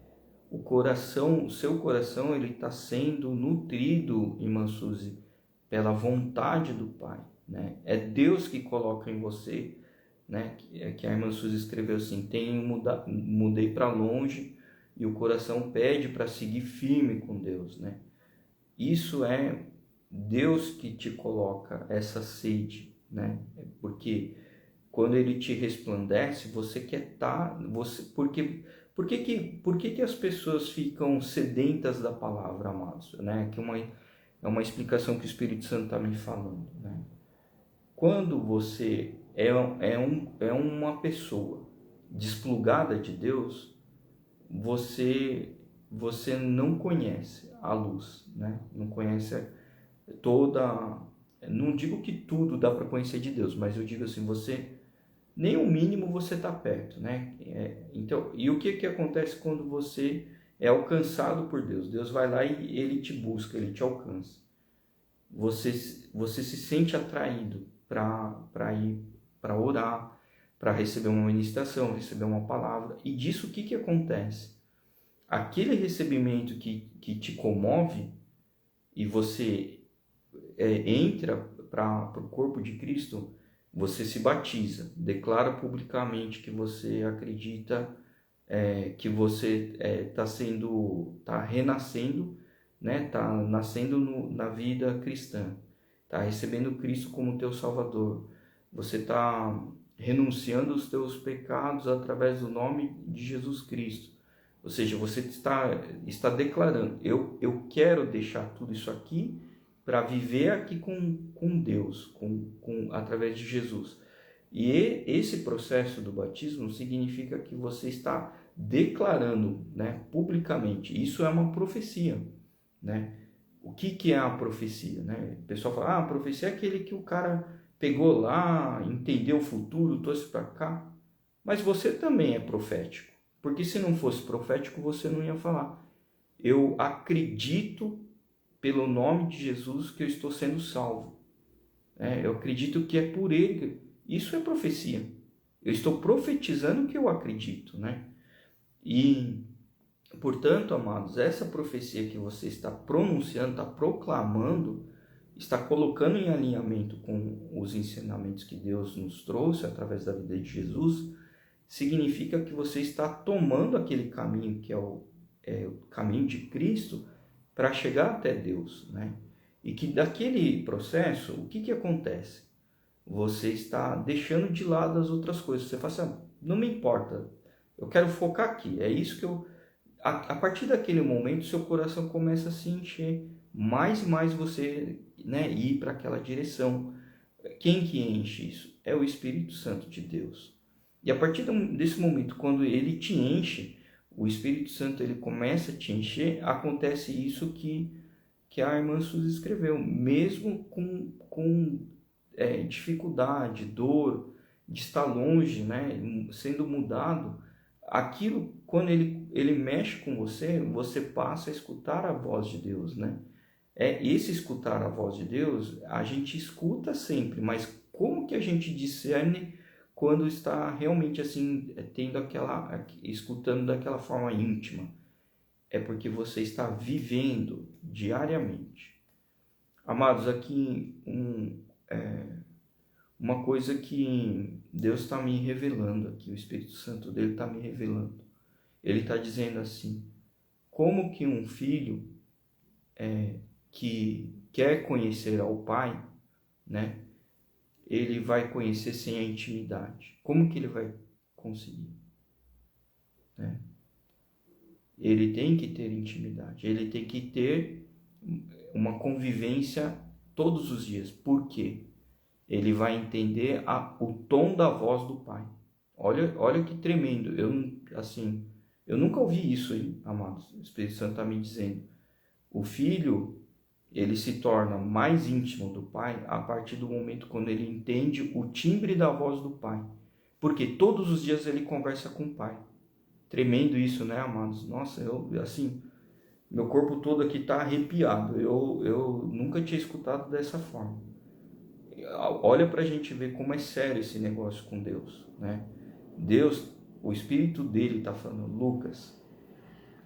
O coração, o seu coração, ele está sendo nutrido, irmã Suzy, pela vontade do Pai, né? É Deus que coloca em você, né? Que a irmã Suzy escreveu assim, mudei para longe e o coração pede para seguir firme com Deus, né? Isso é Deus que te coloca essa sede, né? Porque quando ele te resplandece, você quer estar, por que que as pessoas ficam sedentas da palavra, amados, né? Que é uma explicação que o Espírito Santo está me falando, né? Quando você é uma pessoa desplugada de Deus, você não conhece a luz, né? Não conhece toda, não digo que tudo dá para conhecer de Deus, mas eu digo assim, você nem o mínimo você está perto, né? Então, e o que que acontece quando você é alcançado por Deus? Deus vai lá e ele te busca, ele te alcança. Você, você se sente atraído para ir para orar, para receber uma ministração, receber uma palavra. E disso o que que acontece? Aquele recebimento que te comove e você entra para o corpo de Cristo, você se batiza, declara publicamente que você acredita que você está renascendo, né? Está nascendo na vida cristã, está recebendo Cristo como teu Salvador, você está renunciando os teus pecados através do nome de Jesus Cristo. Ou seja, você está declarando, eu quero deixar tudo isso aqui para viver aqui com Deus, através de Jesus. E esse processo do batismo significa que você está declarando, né, publicamente. Isso é uma profecia, né? O que é a profecia, né? O pessoal fala, a profecia é aquele que o cara pegou lá, entendeu o futuro, trouxe para cá. Mas você também é profético. Porque se não fosse profético, você não ia falar. Eu acredito pelo nome de Jesus que eu estou sendo salvo. Eu acredito que é por ele. Isso é profecia. Eu estou profetizando que eu acredito, né? E, portanto, amados, essa profecia que você está pronunciando, está proclamando, está colocando em alinhamento com os ensinamentos que Deus nos trouxe através da vida de Jesus, significa que você está tomando aquele caminho que é o caminho de Cristo para chegar até Deus, né? E que daquele processo, o que acontece? Você está deixando de lado as outras coisas. Você fala assim, não me importa, eu quero focar aqui. É isso que eu... A partir daquele momento, seu coração começa a se encher. Mais e mais você, né, ir para aquela direção. Quem que enche isso? É o Espírito Santo de Deus. E a partir desse momento, quando ele te enche, o Espírito Santo ele começa a te encher, acontece isso que a irmã Suzy escreveu, mesmo com dificuldade, dor, de estar longe, né, sendo mudado, aquilo, quando ele mexe com você, você passa a escutar a voz de Deus, né? Esse escutar a voz de Deus, a gente escuta sempre, mas como que a gente discerne quando está realmente assim, escutando daquela forma íntima? É porque você está vivendo diariamente. Amados, aqui uma coisa que Deus está me revelando aqui, o Espírito Santo dele está me revelando. Ele está dizendo assim, como que um filho que quer conhecer ao pai, né, ele vai conhecer sem a intimidade? Como que ele vai conseguir? Né? Ele tem que ter intimidade, ele tem que ter uma convivência todos os dias. Por quê? Ele vai entender o tom da voz do pai. Olha que tremendo. Eu nunca ouvi isso, hein, amados? O Espírito Santo está me dizendo. O filho, ele se torna mais íntimo do pai a partir do momento quando ele entende o timbre da voz do pai. Porque todos os dias ele conversa com o pai. Tremendo isso, né, amados? Nossa, meu corpo todo aqui está arrepiado. Eu nunca tinha escutado dessa forma. Olha para a gente ver como é sério esse negócio com Deus, né? Deus, o Espírito dele está falando, Lucas,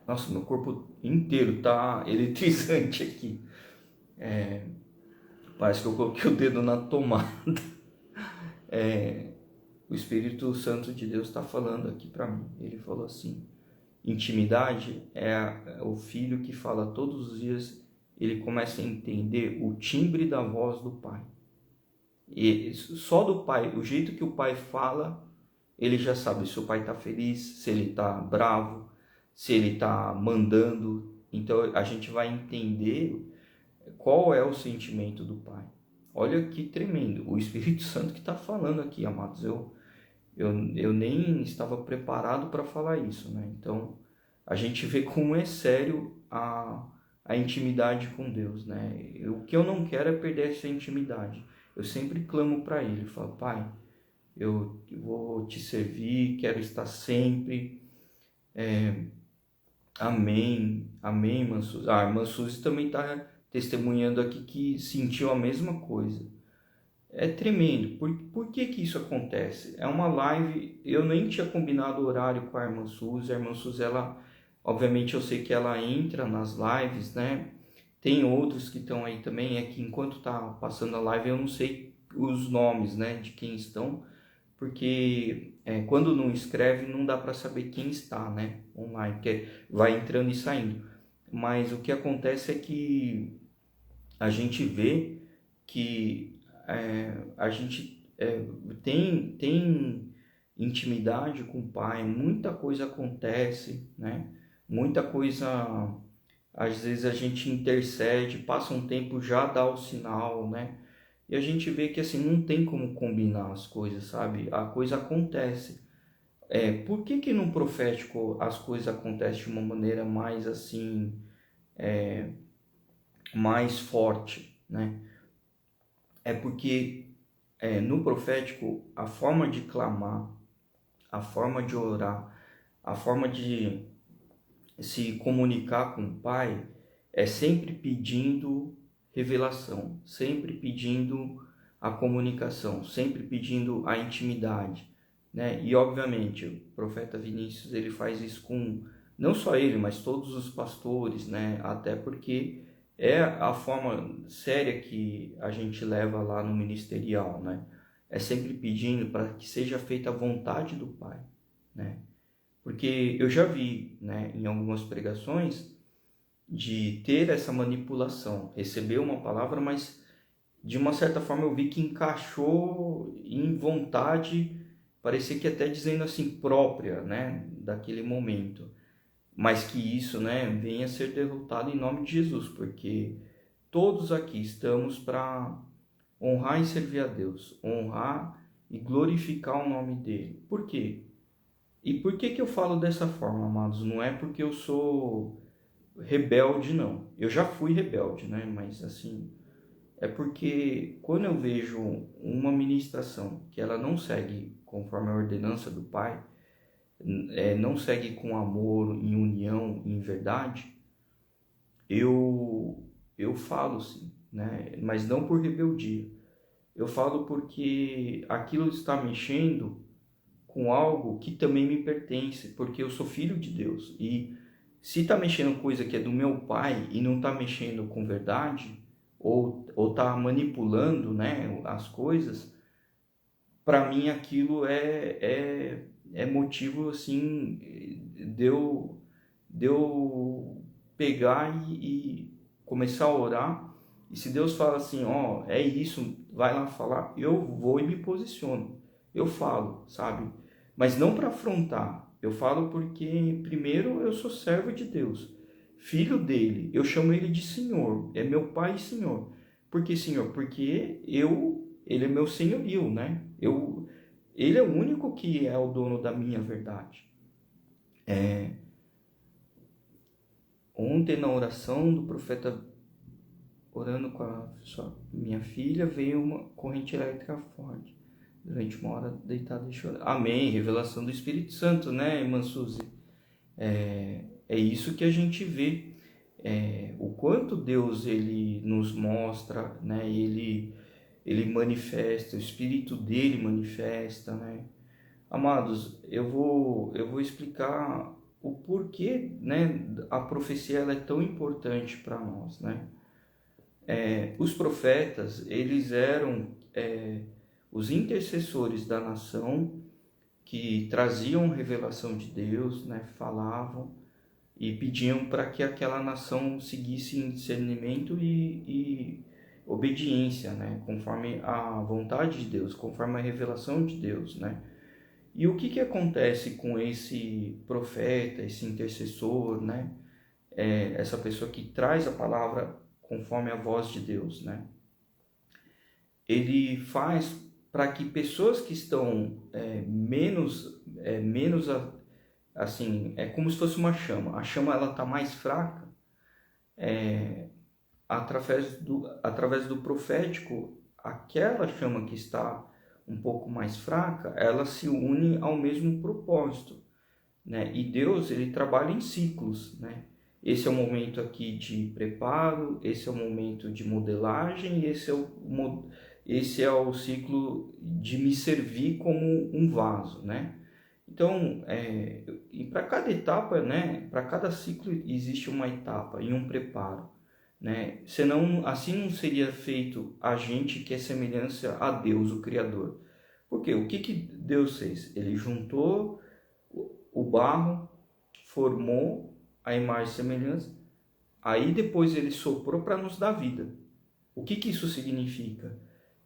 nossa, meu corpo inteiro está eletrizante aqui. Parece que eu coloquei o dedo na tomada. O Espírito Santo de Deus está falando aqui para mim. Ele falou assim, intimidade é o filho que fala todos os dias, ele começa a entender o timbre da voz do pai. E só do pai, o jeito que o pai fala, ele já sabe se o pai está feliz, se ele está bravo, se ele está mandando. Então a gente vai entender qual é o sentimento do pai. Olha que tremendo, o Espírito Santo que está falando aqui, amados. Eu nem estava preparado para falar isso, né? Então a gente vê como é sério a intimidade com Deus, né? O que eu não quero é perder essa intimidade. Eu sempre clamo para Ele, falo, Pai, eu vou te servir, quero estar sempre. Amém, amém, irmã Suzy. A irmã Suzy também está testemunhando aqui que sentiu a mesma coisa. É tremendo. Por que isso acontece? É uma live, eu nem tinha combinado o horário com a irmã Suzy. A irmã Suzy, obviamente eu sei que ela entra nas lives, né? Tem outros que estão aí também, é que enquanto tá passando a live eu não sei os nomes, né, de quem estão, porque quando não escreve não dá para saber quem está, né, online, porque vai entrando e saindo. Mas o que acontece é que a gente vê que a gente tem intimidade com o pai, muita coisa acontece, né, muita coisa. Às vezes a gente intercede, passa um tempo, já dá o sinal, né? E a gente vê que assim, não tem como combinar as coisas, sabe? A coisa acontece. Por que no profético as coisas acontecem de uma maneira mais assim, mais forte, né? É porque no profético a forma de clamar, a forma de orar, a forma de se comunicar com o Pai é sempre pedindo revelação, sempre pedindo a comunicação, sempre pedindo a intimidade, né? E obviamente o profeta Vinícius ele faz isso com não só ele, mas todos os pastores, né? Até porque é a forma séria que a gente leva lá no ministerial, né? É sempre pedindo para que seja feita a vontade do Pai, né? Porque eu já vi, né, em algumas pregações, de ter essa manipulação, receber uma palavra, mas de uma certa forma eu vi que encaixou em vontade, parecia que até dizendo assim, própria, né, daquele momento. Mas que isso, né, venha a ser derrotado em nome de Jesus, porque todos aqui estamos para honrar e servir a Deus, honrar e glorificar o nome dele. Por quê? E por que eu falo dessa forma, amados? Não é porque eu sou rebelde, não. Eu já fui rebelde, né? Mas assim, é porque quando eu vejo uma ministração que ela não segue conforme a ordenança do Pai, não segue com amor, em união, em verdade, eu falo sim, né? Mas não por rebeldia. Eu falo porque aquilo está mexendo com algo que também me pertence, porque eu sou filho de Deus. E se está mexendo com coisa que é do meu pai e não está mexendo com verdade, ou tá manipulando, né, as coisas, para mim aquilo é motivo assim de eu pegar e começar a orar. E se Deus fala assim, ó, é isso, vai lá falar, eu vou e me posiciono. Eu falo, sabe? Mas não para afrontar. Eu falo porque, primeiro, eu sou servo de Deus, filho dele. Eu chamo ele de Senhor, é meu Pai e Senhor. Por que Senhor? Porque ele é meu senhorio, né? Ele é o único que é o dono da minha verdade. Ontem, na oração do profeta, orando com minha filha, veio uma corrente elétrica forte. Durante uma hora deitada e chorando. Amém. Revelação do Espírito Santo, né, irmã Suzy? É isso que a gente vê. O quanto Deus ele nos mostra, né? Ele manifesta, o Espírito dele manifesta, né? Amados, eu vou explicar o porquê, né, a profecia ela é tão importante para nós, né? Os profetas, eles eram os intercessores da nação que traziam revelação de Deus, né, falavam e pediam para que aquela nação seguisse em discernimento e obediência, né, conforme a vontade de Deus, conforme a revelação de Deus, né? E o que acontece com esse profeta, esse intercessor, né? Essa pessoa que traz a palavra conforme a voz de Deus, né? Ele faz para que pessoas que estão menos assim, é como se fosse uma chama. A chama ela está mais fraca, através do profético, aquela chama que está um pouco mais fraca, ela se une ao mesmo propósito, né? E Deus ele trabalha em ciclos, né? Esse é o momento aqui de preparo, esse é o momento de modelagem, esse é o ciclo de me servir como um vaso, né? Então, e para cada etapa, né? Para cada ciclo existe uma etapa e um preparo, né? Senão, assim não seria feito a gente que é semelhança a Deus, o Criador. Porque o que Deus fez? Ele juntou o barro, formou a imagem e semelhança, aí depois ele soprou para nos dar vida. O que isso significa?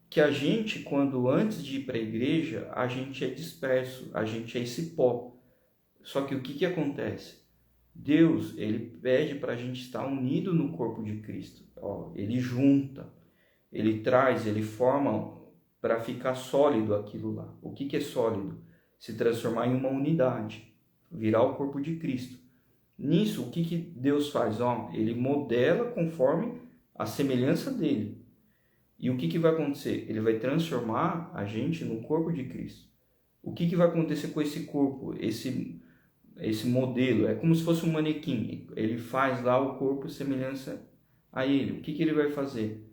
Que a gente, quando antes de ir para a igreja, a gente é disperso, a gente é esse pó. Só que o que acontece? Deus, ele pede para a gente estar unido no corpo de Cristo. Ele junta, ele traz, ele forma para ficar sólido aquilo lá. O que é sólido? Se transformar em uma unidade, virar o corpo de Cristo. Nisso, o que Deus faz? Ele modela conforme a semelhança dele. E o que vai acontecer? Ele vai transformar a gente no corpo de Cristo. O que vai acontecer com esse corpo, esse modelo? É como se fosse um manequim. Ele faz lá o corpo semelhança a ele. O que ele vai fazer?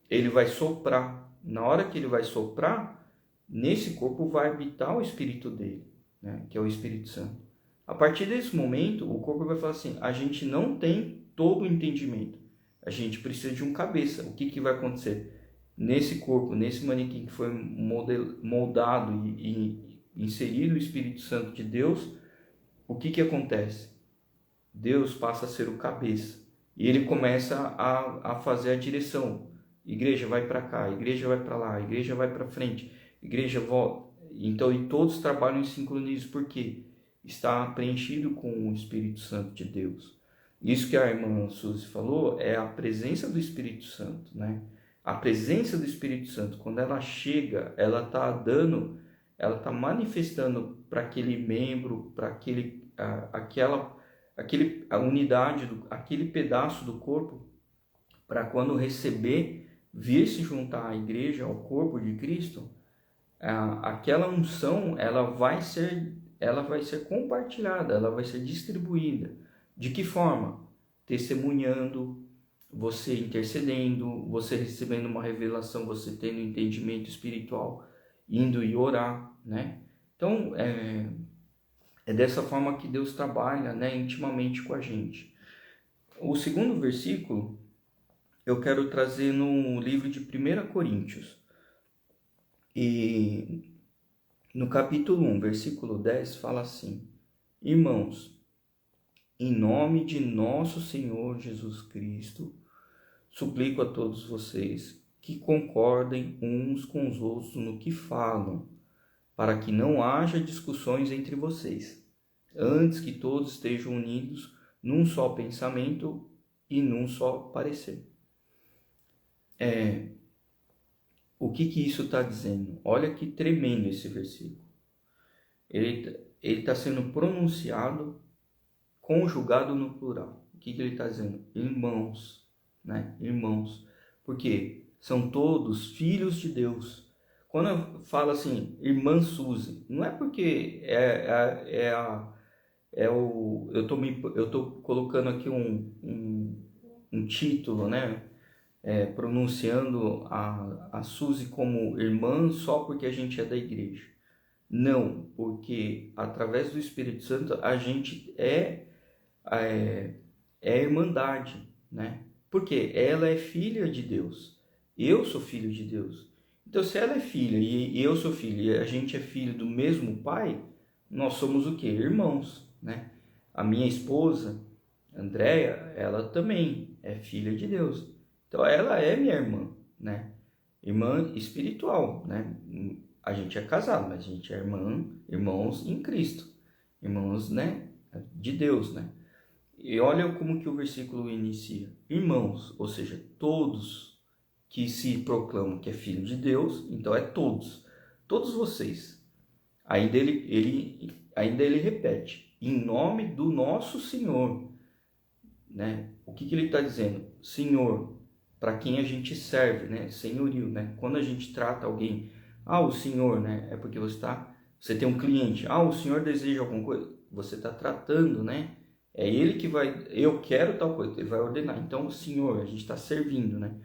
Ele vai soprar. Na hora que ele vai soprar, nesse corpo vai habitar o Espírito dele, né? Que é o Espírito Santo. A partir desse momento, o corpo vai falar assim, a gente não tem todo o entendimento. A gente precisa de um cabeça. O que vai acontecer? Nesse corpo, nesse manequim que foi moldado e inserido o Espírito Santo de Deus, o que acontece? Deus passa a ser o cabeça. E ele começa a fazer a direção. Igreja vai para cá, igreja vai para lá, igreja vai para frente, igreja volta. Então, e todos trabalham em sincronismo. Por quê? Está preenchido com o Espírito Santo de Deus. Isso que a irmã Suzy falou é a presença do Espírito Santo, né? A presença do Espírito Santo, quando ela chega, ela está manifestando para aquele membro, para a unidade, aquele pedaço do corpo, para quando receber, vir se juntar à igreja, ao corpo de Cristo, aquela unção, ela vai ser compartilhada, ela vai ser distribuída. De que forma? Testemunhando, você intercedendo, você recebendo uma revelação, você tendo entendimento espiritual, indo e orar, né? Então, é dessa forma que Deus trabalha, né, intimamente com a gente. O segundo versículo eu quero trazer no livro de 1 Coríntios. E no capítulo 1, versículo 10, fala assim: Irmãos, em nome de nosso Senhor Jesus Cristo, suplico a todos vocês que concordem uns com os outros no que falam, para que não haja discussões entre vocês, antes que todos estejam unidos num só pensamento e num só parecer. O que isso está dizendo? Olha que tremendo esse versículo. Ele está sendo pronunciado, conjugado no plural. O que ele está dizendo? Irmãos, né? Irmãos. Porque são todos filhos de Deus. Quando eu falo assim, irmã Suzy, não é porque eu tô colocando aqui um título, né? Pronunciando a Suzy como irmã só porque a gente é da igreja. Não, porque através do Espírito Santo a gente é irmandade, né? Porque ela é filha de Deus. Eu sou filho de Deus. Então, se ela é filha e eu sou filho e a gente é filho do mesmo pai, nós somos o quê? Irmãos, né? A minha esposa, Andréia, ela também é filha de Deus. Então, ela é minha irmã, né? Irmã espiritual, né? A gente é casado, mas a gente é irmãos em Cristo. Irmãos, né? De Deus, né? E olha como que o versículo inicia. Irmãos, ou seja, todos que se proclamam que é filho de Deus, então é todos. Todos vocês. Ainda ele repete. Em nome do nosso Senhor. Né? O que ele está dizendo? Senhor, para quem a gente serve, né? Senhorio, né? Quando a gente trata alguém, o senhor, né? É porque você tem um cliente, o senhor deseja alguma coisa, você está tratando, né? É ele que vai, eu quero tal coisa, ele vai ordenar. Então, o senhor, a gente está servindo, né?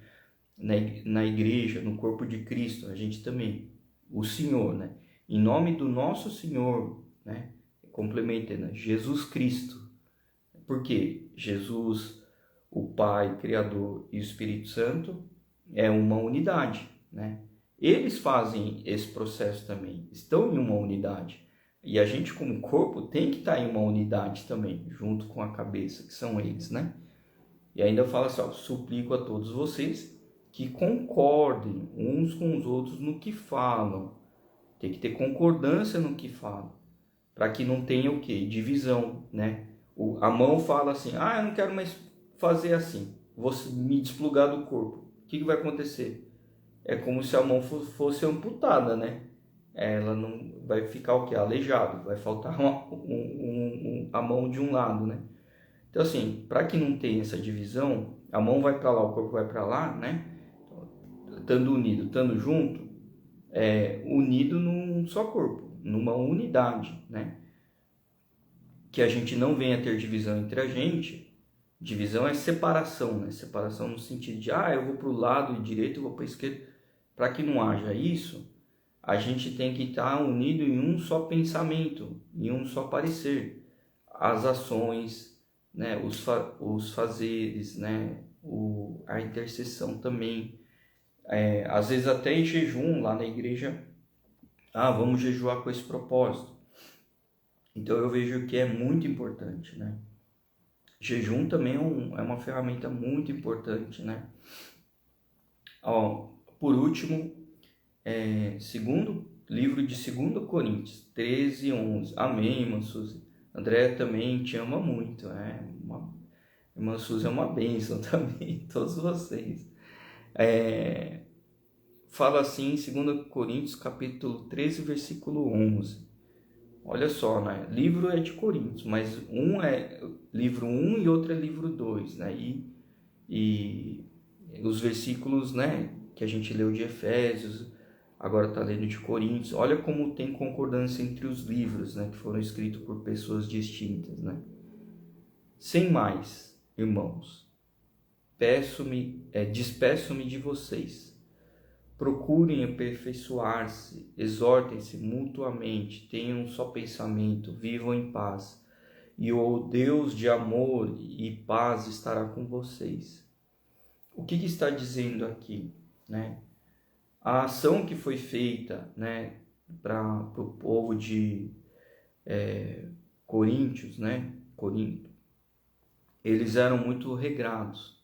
Na igreja, no corpo de Cristo, a gente também, o senhor, né? Em nome do nosso Senhor, né? Complementa, né? Jesus Cristo. Porque Jesus, o Pai, Criador e o Espírito Santo é uma unidade, né? Eles fazem esse processo também, estão em uma unidade. E a gente, como corpo, tem que estar em uma unidade também, junto com a cabeça, que são eles, né? E ainda fala assim, suplico a todos vocês que concordem uns com os outros no que falam. Tem que ter concordância no que falam, para que não tenha o quê? Divisão, né? A mão fala assim, eu não quero mais fazer assim, vou me desplugar do corpo. O que vai acontecer? É como se a mão fosse amputada, né? Ela não vai ficar o quê? Aleijado, vai faltar a mão de um lado, né? Então assim, para que não tenha essa divisão, a mão vai para lá, o corpo vai para lá, né? Estando unido, estando junto, unido num só corpo, numa unidade, né? Que a gente não venha ter divisão entre a gente. Divisão é separação, né? Separação no sentido de, eu vou para o lado direito, eu vou para a esquerda. Para que não haja isso, a gente tem que estar unido em um só pensamento, em um só parecer. As ações, né? Os fazeres, né? A intercessão também. Às vezes até em jejum, lá na igreja, vamos jejuar com esse propósito. Então eu vejo que é muito importante, né? Jejum também é uma ferramenta muito importante, né? Por último, segundo livro de 2 Coríntios 13:11. Amém, irmã Suzy. André também te ama muito, né? Irmã Suzy é uma bênção também, todos vocês. Fala assim em 2 Coríntios capítulo 13, versículo 11. Olha só, né? Livro é de Coríntios, mas um é livro 1 e outro é livro 2, né? E os versículos, né, que a gente leu de Efésios, agora está lendo de Coríntios. Olha como tem concordância entre os livros, né, que foram escritos por pessoas distintas, né? Sem mais, irmãos, despeço-me de vocês. Procurem aperfeiçoar-se, exortem-se mutuamente, tenham um só pensamento, vivam em paz. E o Deus de amor e paz estará com vocês. O que está dizendo aqui, né? A ação que foi feita, né, para o povo de Coríntios, né? Corinto, eles eram muito regrados,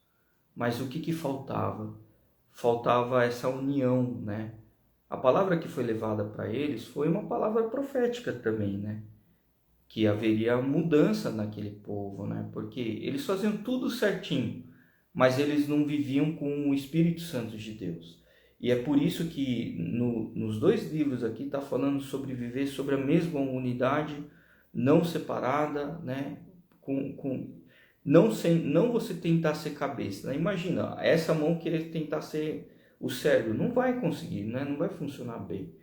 mas o que faltava? Faltava essa união, né? A palavra que foi levada para eles foi uma palavra profética também, né? Que haveria mudança naquele povo, né? Porque eles faziam tudo certinho, mas eles não viviam com o Espírito Santo de Deus. E é por isso que nos dois livros aqui está falando sobre viver sobre a mesma unidade, não separada, né? Não você tentar ser cabeça, né? Imagina, essa mão querer tentar ser o cérebro, não vai conseguir, né? Não vai funcionar bem.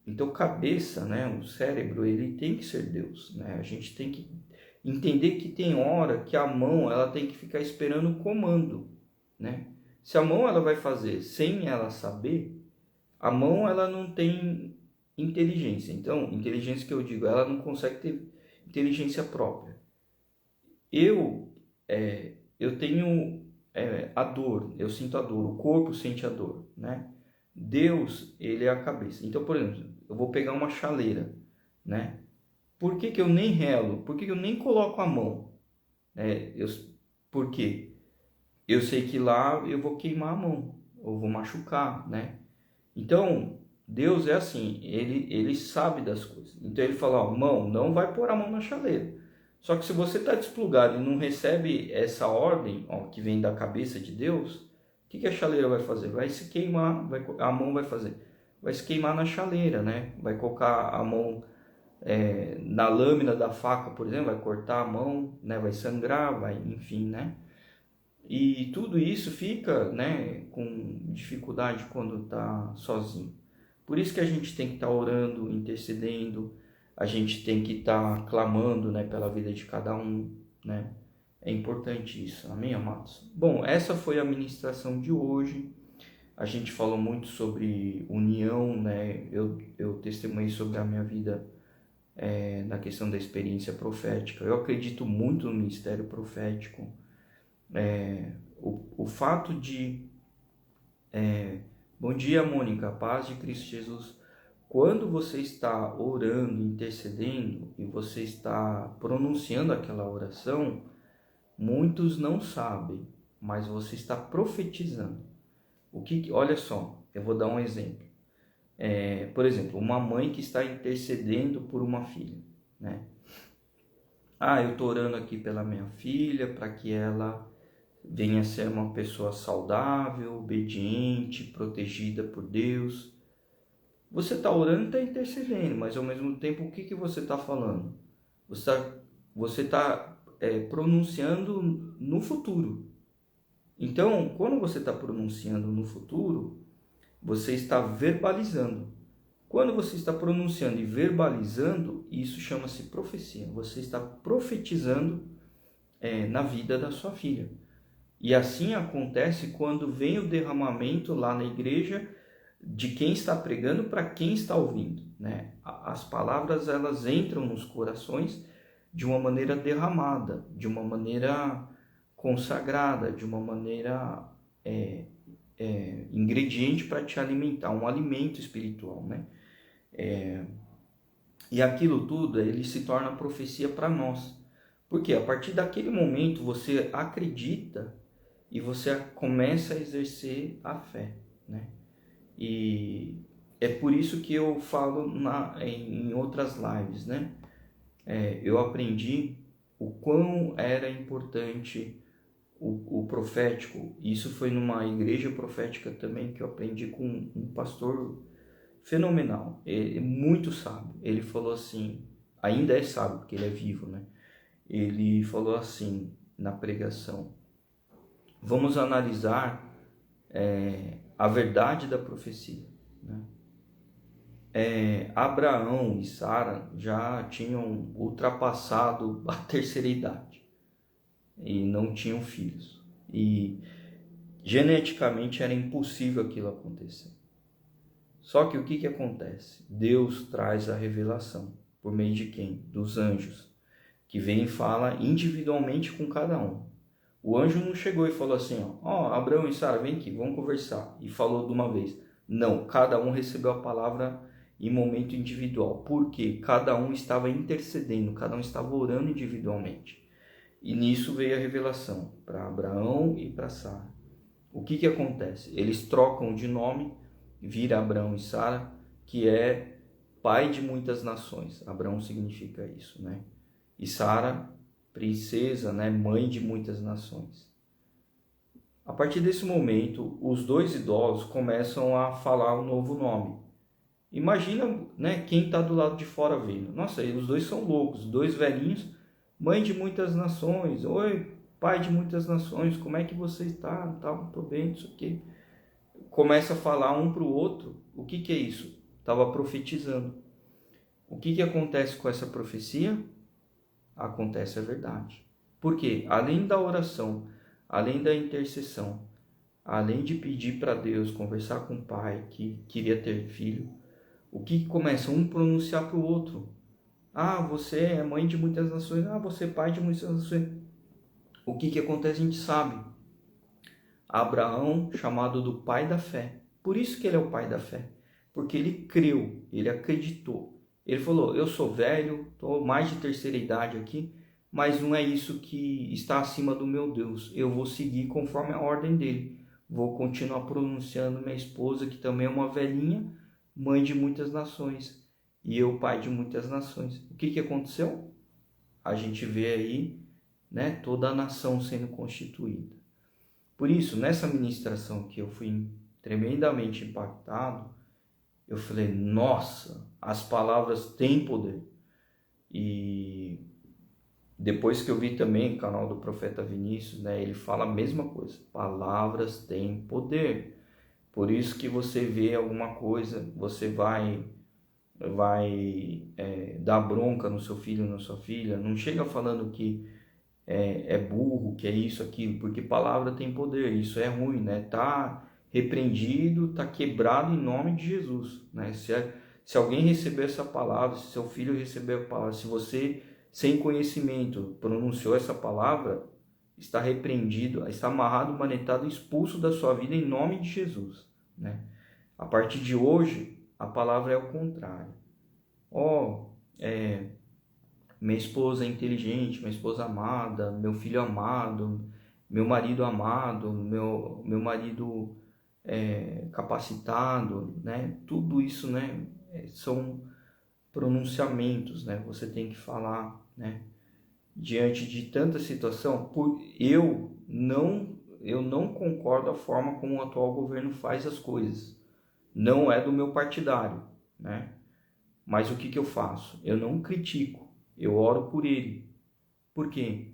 Então, cabeça, né? O cérebro, ele tem que ser Deus, né? A gente tem que entender que tem hora que a mão, ela tem que ficar esperando o comando, né? Se a mão ela vai fazer sem ela saber, a mão ela não tem inteligência. Então, inteligência que eu digo, ela não consegue ter inteligência própria. Eu tenho a dor, eu sinto a dor, o corpo sente a dor, né? Deus, ele é a cabeça. Então, por exemplo, eu vou pegar uma chaleira, né? Por que eu nem relo? Por que eu nem coloco a mão? Por quê? Eu sei que lá eu vou queimar a mão, ou vou machucar, né? Então, Deus é assim, ele sabe das coisas. Então ele fala, ó, mão, não vai pôr a mão na chaleira. Só que se você está desplugado e não recebe essa ordem, ó, que vem da cabeça de Deus, o que a chaleira vai fazer? Vai se queimar, a mão vai fazer? Vai se queimar na chaleira, né? Vai colocar a mão na lâmina da faca, por exemplo, vai cortar a mão, né? Vai sangrar, enfim, né? E tudo isso fica, né, com dificuldade quando está sozinho. Por isso que a gente tem que estar orando, intercedendo, a gente tem que estar clamando, né, pela vida de cada um, né? É importante isso, amém, amados? Bom, essa foi a ministração de hoje. A gente falou muito sobre união, né? Eu testemunhei sobre a minha vida na questão da experiência profética. Eu acredito muito no ministério profético. O fato de... Bom dia, Mônica, paz de Cristo Jesus. Quando você está orando, intercedendo e você está pronunciando aquela oração, muitos não sabem, mas você está profetizando. Olha só, eu vou dar um exemplo. Por exemplo, uma mãe que está intercedendo por uma filha, né? Eu estou orando aqui pela minha filha para que ela venha a ser uma pessoa saudável, obediente, protegida por Deus. Você está orando e está intercedendo, mas ao mesmo tempo o que você está falando? Você está pronunciando no futuro. Então, quando você está pronunciando no futuro, você está verbalizando. Quando você está pronunciando e verbalizando, isso chama-se profecia. Você está profetizando na vida da sua filha. E assim acontece quando vem o derramamento lá na igreja de quem está pregando para quem está ouvindo, né? As palavras, elas entram nos corações de uma maneira derramada, de uma maneira consagrada, de uma maneira ingrediente para te alimentar, um alimento espiritual, né? E aquilo tudo, ele se torna profecia para nós. Porque a partir daquele momento você acredita e você começa a exercer a fé, né? E é por isso que eu falo em outras lives, né? Eu aprendi o quão era importante o profético. Isso foi numa igreja profética também que eu aprendi com um pastor fenomenal, ele é muito sábio. Ele falou assim, ainda é sábio porque ele é vivo, né? Ele falou assim na pregação: vamos analisar a verdade da profecia, né? Abraão e Sara já tinham ultrapassado a terceira idade e não tinham filhos, e geneticamente era impossível aquilo acontecer. Só que o que acontece? Deus traz a revelação por meio de quem? Dos anjos, que vem e fala individualmente com cada um. O anjo não chegou e falou assim, ó, Abraão e Sara, vem aqui, vamos conversar. E falou de uma vez. Não, cada um recebeu a palavra em momento individual. Porque cada um estava intercedendo, cada um estava orando individualmente. E nisso veio a revelação para Abraão e para Sara. O que acontece? Eles trocam de nome, vira Abraão e Sara, que é pai de muitas nações. Abraão significa isso, né? E Sara, princesa, né? Mãe de muitas nações. A partir desse momento, os dois idosos começam a falar um novo nome. Imagina, né, quem está do lado de fora vendo. Nossa, os dois são loucos, dois velhinhos, mãe de muitas nações. Oi, pai de muitas nações, como é que você está? Tô bem, isso aqui. Começa a falar um para o outro. O que é isso? Estava profetizando. O que acontece com essa profecia? Acontece a verdade. Porque além da oração, além da intercessão, além de pedir para Deus, conversar com o pai que queria ter filho, o que começa um pronunciar para o outro? Ah, você é mãe de muitas nações. Ah, você é pai de muitas nações. O que acontece a gente sabe. Abraão, chamado do pai da fé. Por isso que ele é o pai da fé. Porque ele creu, ele acreditou. Ele falou, eu sou velho, estou mais de terceira idade aqui, mas não é isso que está acima do meu Deus. Eu vou seguir conforme a ordem dele. Vou continuar pronunciando minha esposa, que também é uma velhinha, mãe de muitas nações. E eu, pai de muitas nações. O que aconteceu? A gente vê aí, né, toda a nação sendo constituída. Por isso, nessa ministração que eu fui tremendamente impactado, eu falei, nossa, as palavras têm poder. E depois que eu vi também o canal do Profeta Vinícius, né, ele fala a mesma coisa, palavras têm poder. Por isso que você vê alguma coisa, você vai dar bronca no seu filho, na sua filha, não chega falando que é burro, que é isso, aquilo, porque palavra tem poder, isso é ruim, né? Tá repreendido, tá quebrado em nome de Jesus, né? Se alguém receber essa palavra, se seu filho receber a palavra, se você, sem conhecimento, pronunciou essa palavra, está repreendido, está amarrado, manetado, expulso da sua vida em nome de Jesus, né? A partir de hoje, a palavra é o contrário. Minha esposa é inteligente, minha esposa amada, meu filho amado, meu marido amado, meu marido capacitado, né? Tudo isso, né, são pronunciamentos, né? Você tem que falar, né? Diante de tanta situação, eu não concordo a forma como o atual governo faz as coisas. Não é do meu partidário, né? Mas o que eu faço? Eu não critico, eu oro por ele. Por quê?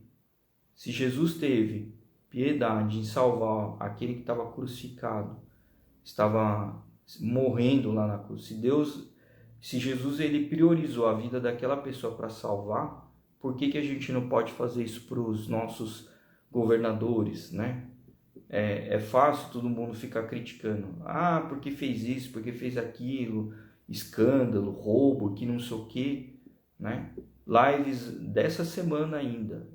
Se Jesus teve piedade em salvar aquele que estava crucificado, estava morrendo lá na cruz, se Jesus ele priorizou a vida daquela pessoa para salvar, por que a gente não pode fazer isso para os nossos governadores, né? É fácil todo mundo ficar criticando. Ah, porque fez isso, porque fez aquilo, escândalo, roubo, que não sei o que, né? Lives dessa semana ainda,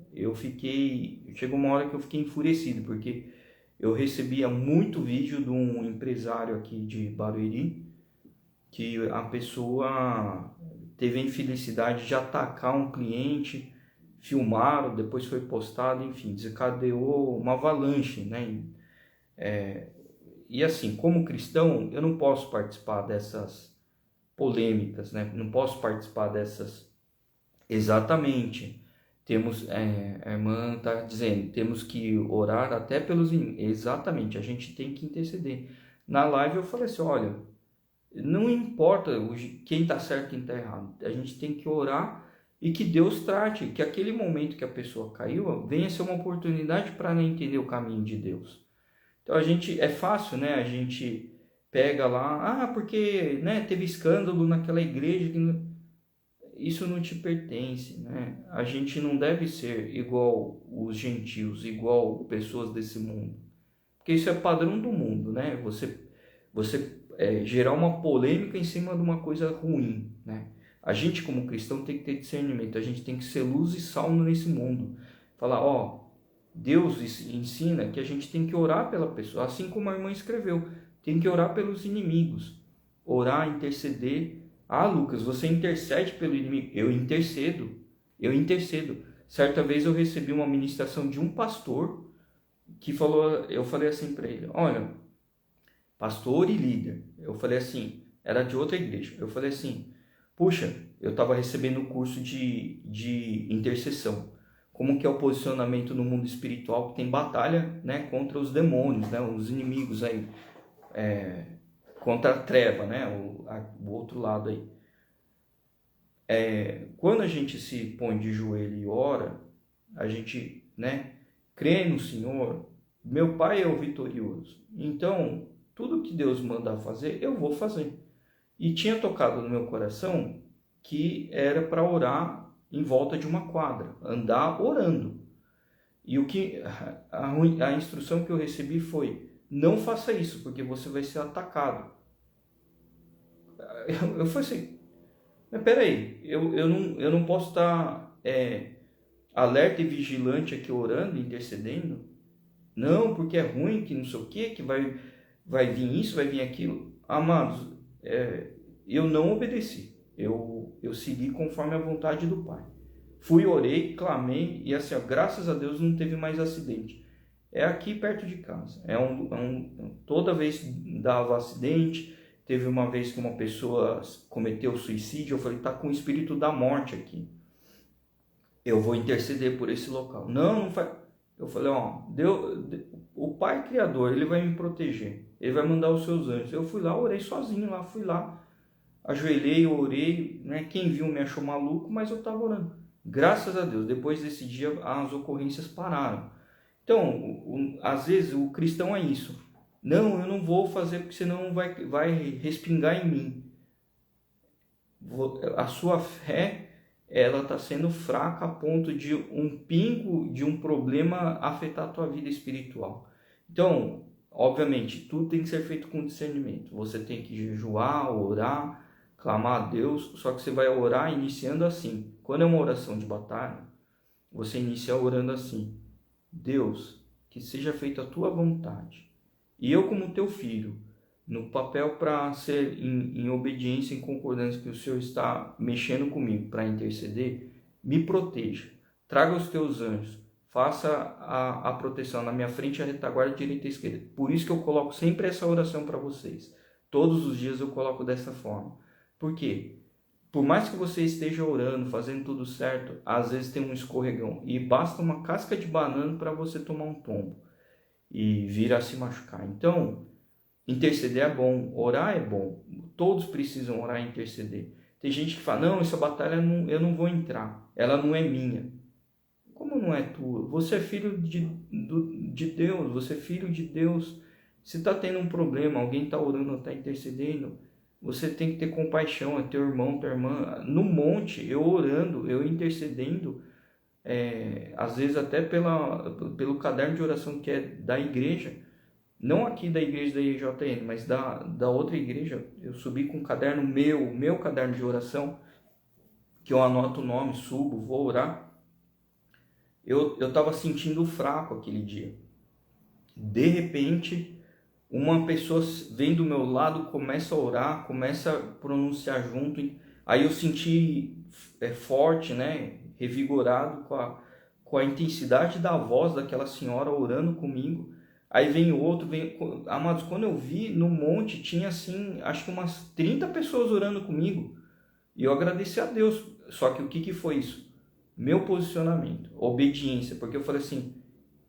chegou uma hora que eu fiquei enfurecido, porque eu recebia muito vídeo de um empresário aqui de Barueri, que a pessoa teve a infelicidade de atacar um cliente, filmaram, depois foi postado, enfim, desencadeou uma avalanche, né? E assim, como cristão, eu não posso participar dessas polêmicas, né? Não posso participar dessas. Exatamente. Temos, a irmã está dizendo, temos que orar até pelos inimigos. Exatamente, a gente tem que interceder. Na live eu falei assim, olha, não importa quem está certo e quem está errado. A gente tem que orar e que Deus trate, que aquele momento que a pessoa caiu venha ser uma oportunidade para ela entender o caminho de Deus. Então é fácil, né? A gente pega lá, porque, né, teve escândalo naquela igreja, isso não te pertence, né? A gente não deve ser igual os gentios, igual pessoas desse mundo, porque isso é padrão do mundo, né? Você gerar uma polêmica em cima de uma coisa ruim, né? A gente como cristão tem que ter discernimento, a gente tem que ser luz e sal nesse mundo. Falar, Deus ensina que a gente tem que orar pela pessoa, assim como a irmã escreveu, tem que orar pelos inimigos, orar, interceder. Ah, Lucas, você intercede pelo inimigo? Eu intercedo. Certa vez eu recebi uma ministração de um pastor que falou, eu falei assim para ele, olha, pastor e líder, eu falei assim, era de outra igreja, eu falei assim, puxa, eu estava recebendo um curso de intercessão, como que é o posicionamento no mundo espiritual, que tem batalha, né, contra os demônios, né, os inimigos aí, contra a treva, né, o outro lado aí. Quando a gente se põe de joelho e ora, a gente, né, crê no Senhor, meu Pai é o vitorioso, então tudo que Deus mandar fazer, eu vou fazer. E tinha tocado no meu coração que era para orar em volta de uma quadra, andar orando. E a instrução que eu recebi foi: não faça isso, porque você vai ser atacado. Eu falei assim, mas peraí, eu não posso estar alerta e vigilante aqui orando, intercedendo? Não, porque é ruim, que não sei o que vai vir isso, vai vir aquilo. Amados, eu não obedeci. Eu segui conforme a vontade do Pai. Fui, orei, clamei e assim, ó, graças a Deus não teve mais acidente. É aqui perto de casa. Toda vez dava acidente. Teve uma vez que uma pessoa cometeu suicídio. Eu falei, tá com o espírito da morte aqui. Eu vou interceder por esse local. Não faz. Eu falei, ó, o Pai Criador, Ele vai me proteger. Ele vai mandar os seus anjos. Eu fui lá, orei sozinho lá, fui lá. Ajoelhei, orei, né? Quem viu me achou maluco, mas eu estava orando. Graças a Deus, depois desse dia as ocorrências pararam. Então, às vezes o cristão é isso. Não, eu não vou fazer porque senão vai respingar em mim. A sua fé, ela está sendo fraca a ponto de um pingo de um problema afetar a tua vida espiritual. Então, obviamente, tudo tem que ser feito com discernimento. Você tem que jejuar, orar, clamar a Deus, só que você vai orar iniciando assim. Quando é uma oração de batalha, você inicia orando assim: Deus, que seja feita a tua vontade. E eu, como teu filho, no papel para ser em obediência, em concordância que o Senhor está mexendo comigo para interceder, me proteja. Traga os teus anjos. Faça a proteção na minha frente, a retaguarda, direita e esquerda. Por isso que eu coloco sempre essa oração para vocês. Todos os dias eu coloco dessa forma. Por quê? Por mais que você esteja orando, fazendo tudo certo, às vezes tem um escorregão. E basta uma casca de banana para você tomar um tombo e vir a se machucar. Então, interceder é bom, orar é bom. Todos precisam orar e interceder. Tem gente que fala, não, essa batalha eu não vou entrar. Ela não é minha. Como não é tua? Você é filho de Deus, você é filho de Deus. Se está tendo um problema, alguém está orando, está intercedendo, você tem que ter compaixão, é teu irmão, tua irmã. No monte, eu orando, eu intercedendo, às vezes até pelo caderno de oração que é da igreja, não aqui da igreja da IJN, mas da outra igreja, eu subi com um caderno meu caderno de oração, que eu anoto o nome, subo, vou orar. Eu estava sentindo fraco aquele dia. De repente, uma pessoa vem do meu lado, começa a orar, começa a pronunciar junto. Aí eu senti forte, né, revigorado com a intensidade da voz daquela senhora orando comigo. Aí vem outro, amados, quando eu vi no monte, tinha assim, acho que umas 30 pessoas orando comigo. E eu agradeci a Deus. Só que o que foi isso? Meu posicionamento, obediência. Porque eu falei assim,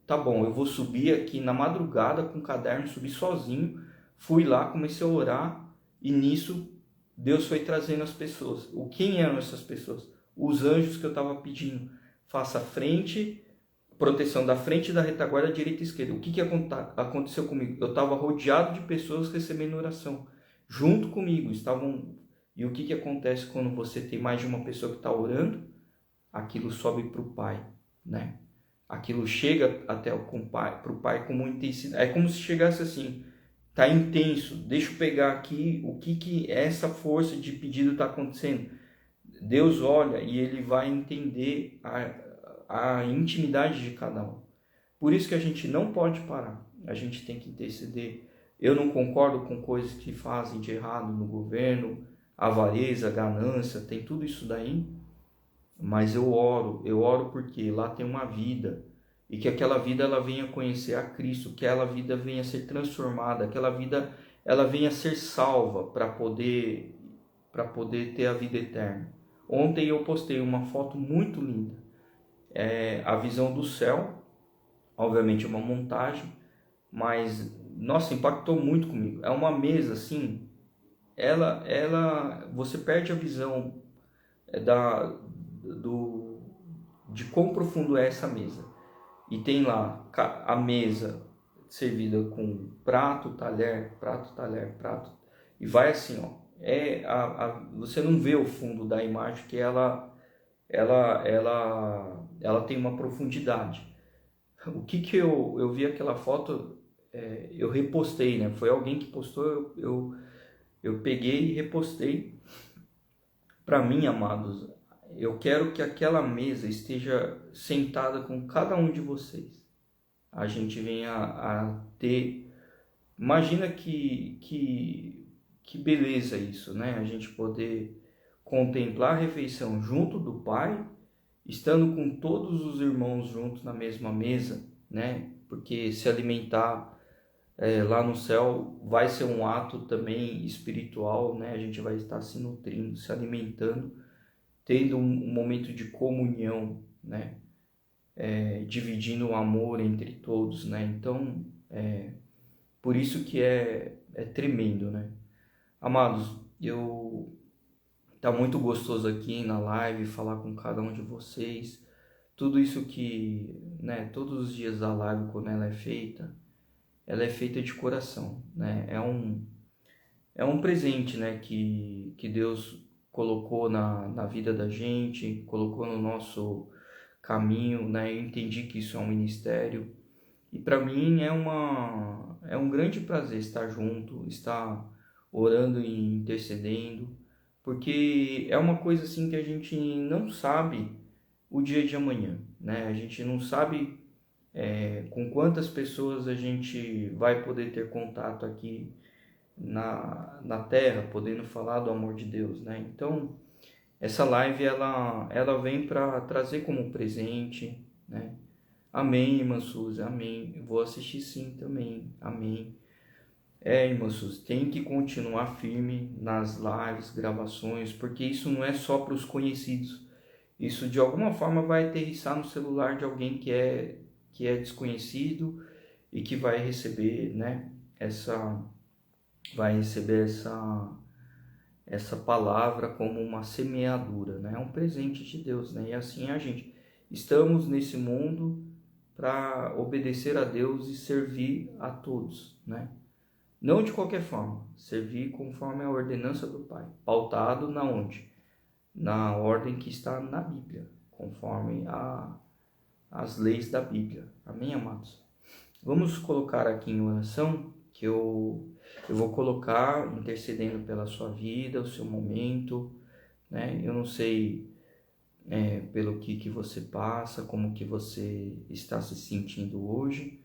tá bom, eu vou subir aqui na madrugada com o caderno, subi sozinho. Fui lá, comecei a orar. E nisso, Deus foi trazendo as pessoas. Quem eram essas pessoas? Os anjos que eu estava pedindo. Faça frente, proteção da frente, da retaguarda, direita e esquerda. O que aconteceu comigo? Eu estava rodeado de pessoas recebendo oração. Junto comigo estavam... E o que acontece quando você tem mais de uma pessoa que está orando? Aquilo sobe para o Pai, né? Aquilo chega até para o Pai como intensidade. É como se chegasse assim, tá intenso, deixa eu pegar aqui o que essa força de pedido está acontecendo. Deus olha e Ele vai entender a intimidade de cada um. Por isso que a gente não pode parar, a gente tem que interceder. Eu não concordo com coisas que fazem de errado no governo, avareza, ganância, tem tudo isso daí, mas eu oro porque lá tem uma vida, e que aquela vida ela venha conhecer a Cristo, que aquela vida venha ser transformada, aquela vida ela venha ser salva para poder ter a vida eterna. Ontem eu postei uma foto muito linda, a visão do céu, obviamente é uma montagem, mas nossa, impactou muito comigo. É uma mesa assim, você perde a visão do de quão profundo é essa mesa. E tem lá a mesa servida com prato, talher, prato, talher, prato, e vai assim, ó. Você não vê o fundo da imagem, que ela tem uma profundidade. O que eu vi aquela foto, eu repostei, né? Foi alguém que postou, eu peguei e repostei. Para mim, amados, eu quero que aquela mesa esteja sentada com cada um de vocês. A gente venha a ter. Imagina que beleza isso, né? A gente poder contemplar a refeição junto do Pai, estando com todos os irmãos juntos na mesma mesa, né? Porque se alimentar lá no céu vai ser um ato também espiritual, né? A gente vai estar se nutrindo, se alimentando, tendo um momento de comunhão, né? Dividindo o amor entre todos, né? Então, por isso que é tremendo, né? Amados, tá muito gostoso aqui na live falar com cada um de vocês. Tudo isso que, né? Todos os dias da live, quando ela é feita de coração, né? É um presente, né? Que Deus colocou na vida da gente, colocou no nosso caminho, né? Eu entendi que isso é um ministério. E para mim é um grande prazer estar junto, estar orando e intercedendo, porque é uma coisa assim que a gente não sabe o dia de amanhã, né? A gente não sabe com quantas pessoas a gente vai poder ter contato aqui na Terra, podendo falar do amor de Deus, né? Então, essa live ela vem para trazer como presente, né? Amém, irmã Suzy, amém. Vou assistir sim também, amém. Irmã Suzy, tem que continuar firme nas lives, gravações, porque isso não é só para os conhecidos. Isso de alguma forma vai aterrissar no celular de alguém que é desconhecido e que vai receber, né, essa palavra como uma semeadura, né? É um presente de Deus, né? E assim a gente estamos nesse mundo para obedecer a Deus e servir a todos, né? Não de qualquer forma, servir conforme a ordenança do Pai, pautado na onde? Na ordem que está na Bíblia, conforme as leis da Bíblia. Amém, amados? Vamos colocar aqui em oração, que eu vou colocar intercedendo pela sua vida, o seu momento, né? Eu não sei pelo que você passa, como que você está se sentindo hoje,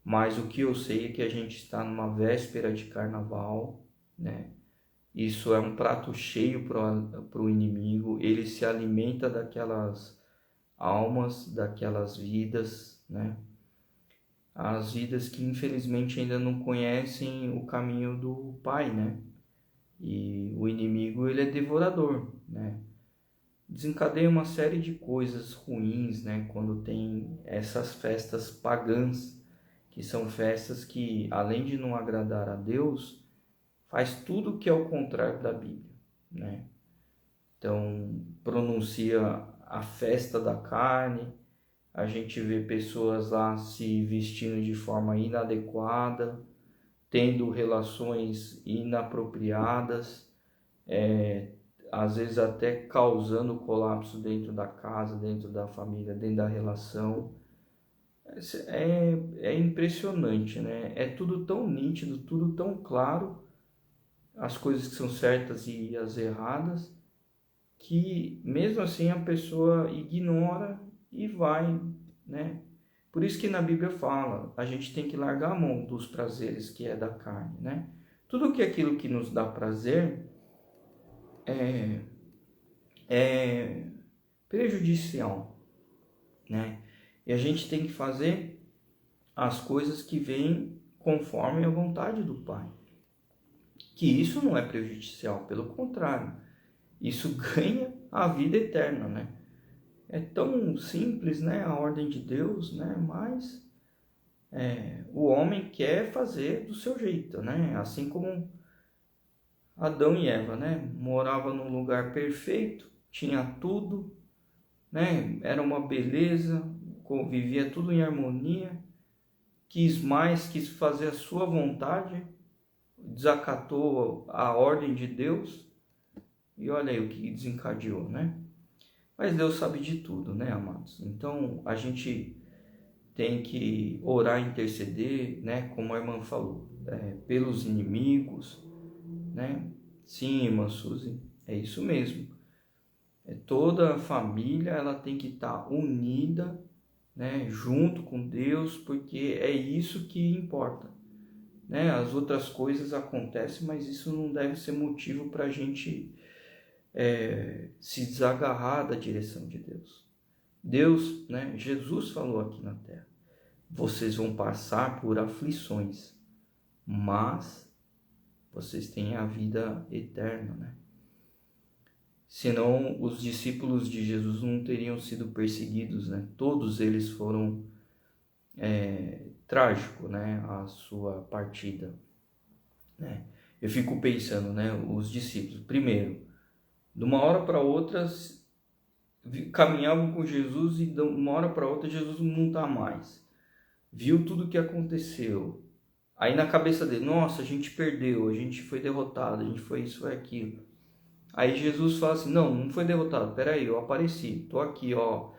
mas o que eu sei é que a gente está numa véspera de carnaval, né? Isso é um prato cheio para o inimigo, ele se alimenta daquelas almas, daquelas vidas, né? As vidas que infelizmente ainda não conhecem o caminho do Pai, né? E o inimigo, ele é devorador, né? Desencadeia uma série de coisas ruins, né? Quando tem essas festas pagãs, que são festas que, além de não agradar a Deus, faz tudo que é o contrário da Bíblia, né? Então, pronuncia a festa da carne, a gente vê pessoas lá se vestindo de forma inadequada, tendo relações inapropriadas, às vezes até causando colapso dentro da casa, dentro da família, dentro da relação. É impressionante, né? É tudo tão nítido, tudo tão claro, as coisas que são certas e as erradas, que mesmo assim a pessoa ignora e vai, né? Por isso que na Bíblia fala, a gente tem que largar a mão dos prazeres que é da carne, né? Tudo que aquilo que nos dá prazer é prejudicial, né? E a gente tem que fazer as coisas que vêm conforme a vontade do Pai. Que isso não é prejudicial, pelo contrário, isso ganha a vida eterna, né? É tão simples, né, a ordem de Deus, né? Mas o homem quer fazer do seu jeito, né? Assim como Adão e Eva, né? Morava num lugar perfeito, tinha tudo, né? Era uma beleza, convivia tudo em harmonia, quis mais, quis fazer a sua vontade, desacatou a ordem de Deus e olha aí o que desencadeou, né? Mas Deus sabe de tudo, né, amados? Então a gente tem que orar, interceder, né? Como a irmã falou, pelos inimigos, né? Sim, irmã Suzy, é isso mesmo. Toda a família ela tem que estar unida, né? Junto com Deus, porque é isso que importa, né? As outras coisas acontecem, mas isso não deve ser motivo para a gente se desagarrar da direção de Deus. Deus, né? Jesus falou aqui na terra, vocês vão passar por aflições, mas vocês têm a vida eterna, né? Senão os discípulos de Jesus não teriam sido perseguidos, né? Todos eles foram trágico, né? A sua partida, né? Eu fico pensando, né? Os discípulos, primeiro, de uma hora para outra caminhavam com Jesus e de uma hora para outra Jesus não está mais. Viu tudo o que aconteceu. Aí na cabeça dele, nossa, a gente perdeu, a gente foi derrotado, a gente foi isso, foi aquilo. Aí Jesus fala assim, não foi derrotado, peraí, eu apareci, tô aqui, ó,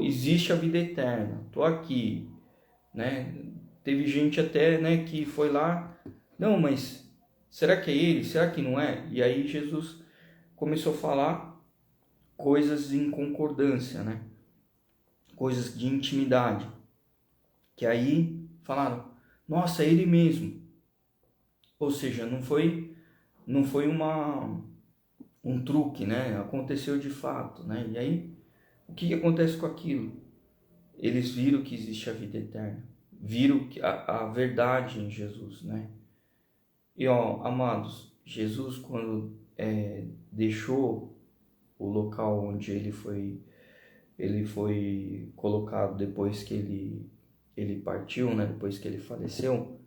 existe a vida eterna, tô aqui, né? Teve gente até, né, que foi lá, não, mas será que é ele? Será que não é? E aí Jesus começou a falar coisas em concordância, né? Coisas de intimidade, que aí falaram, nossa, é ele mesmo. Ou seja, não foi um truque, né? Aconteceu de fato, né? E aí, o que acontece com aquilo? Eles viram que existe a vida eterna, viram que a verdade em Jesus, né? E ó, amados, Jesus quando deixou o local onde ele foi colocado depois que ele partiu, né? Depois que ele faleceu,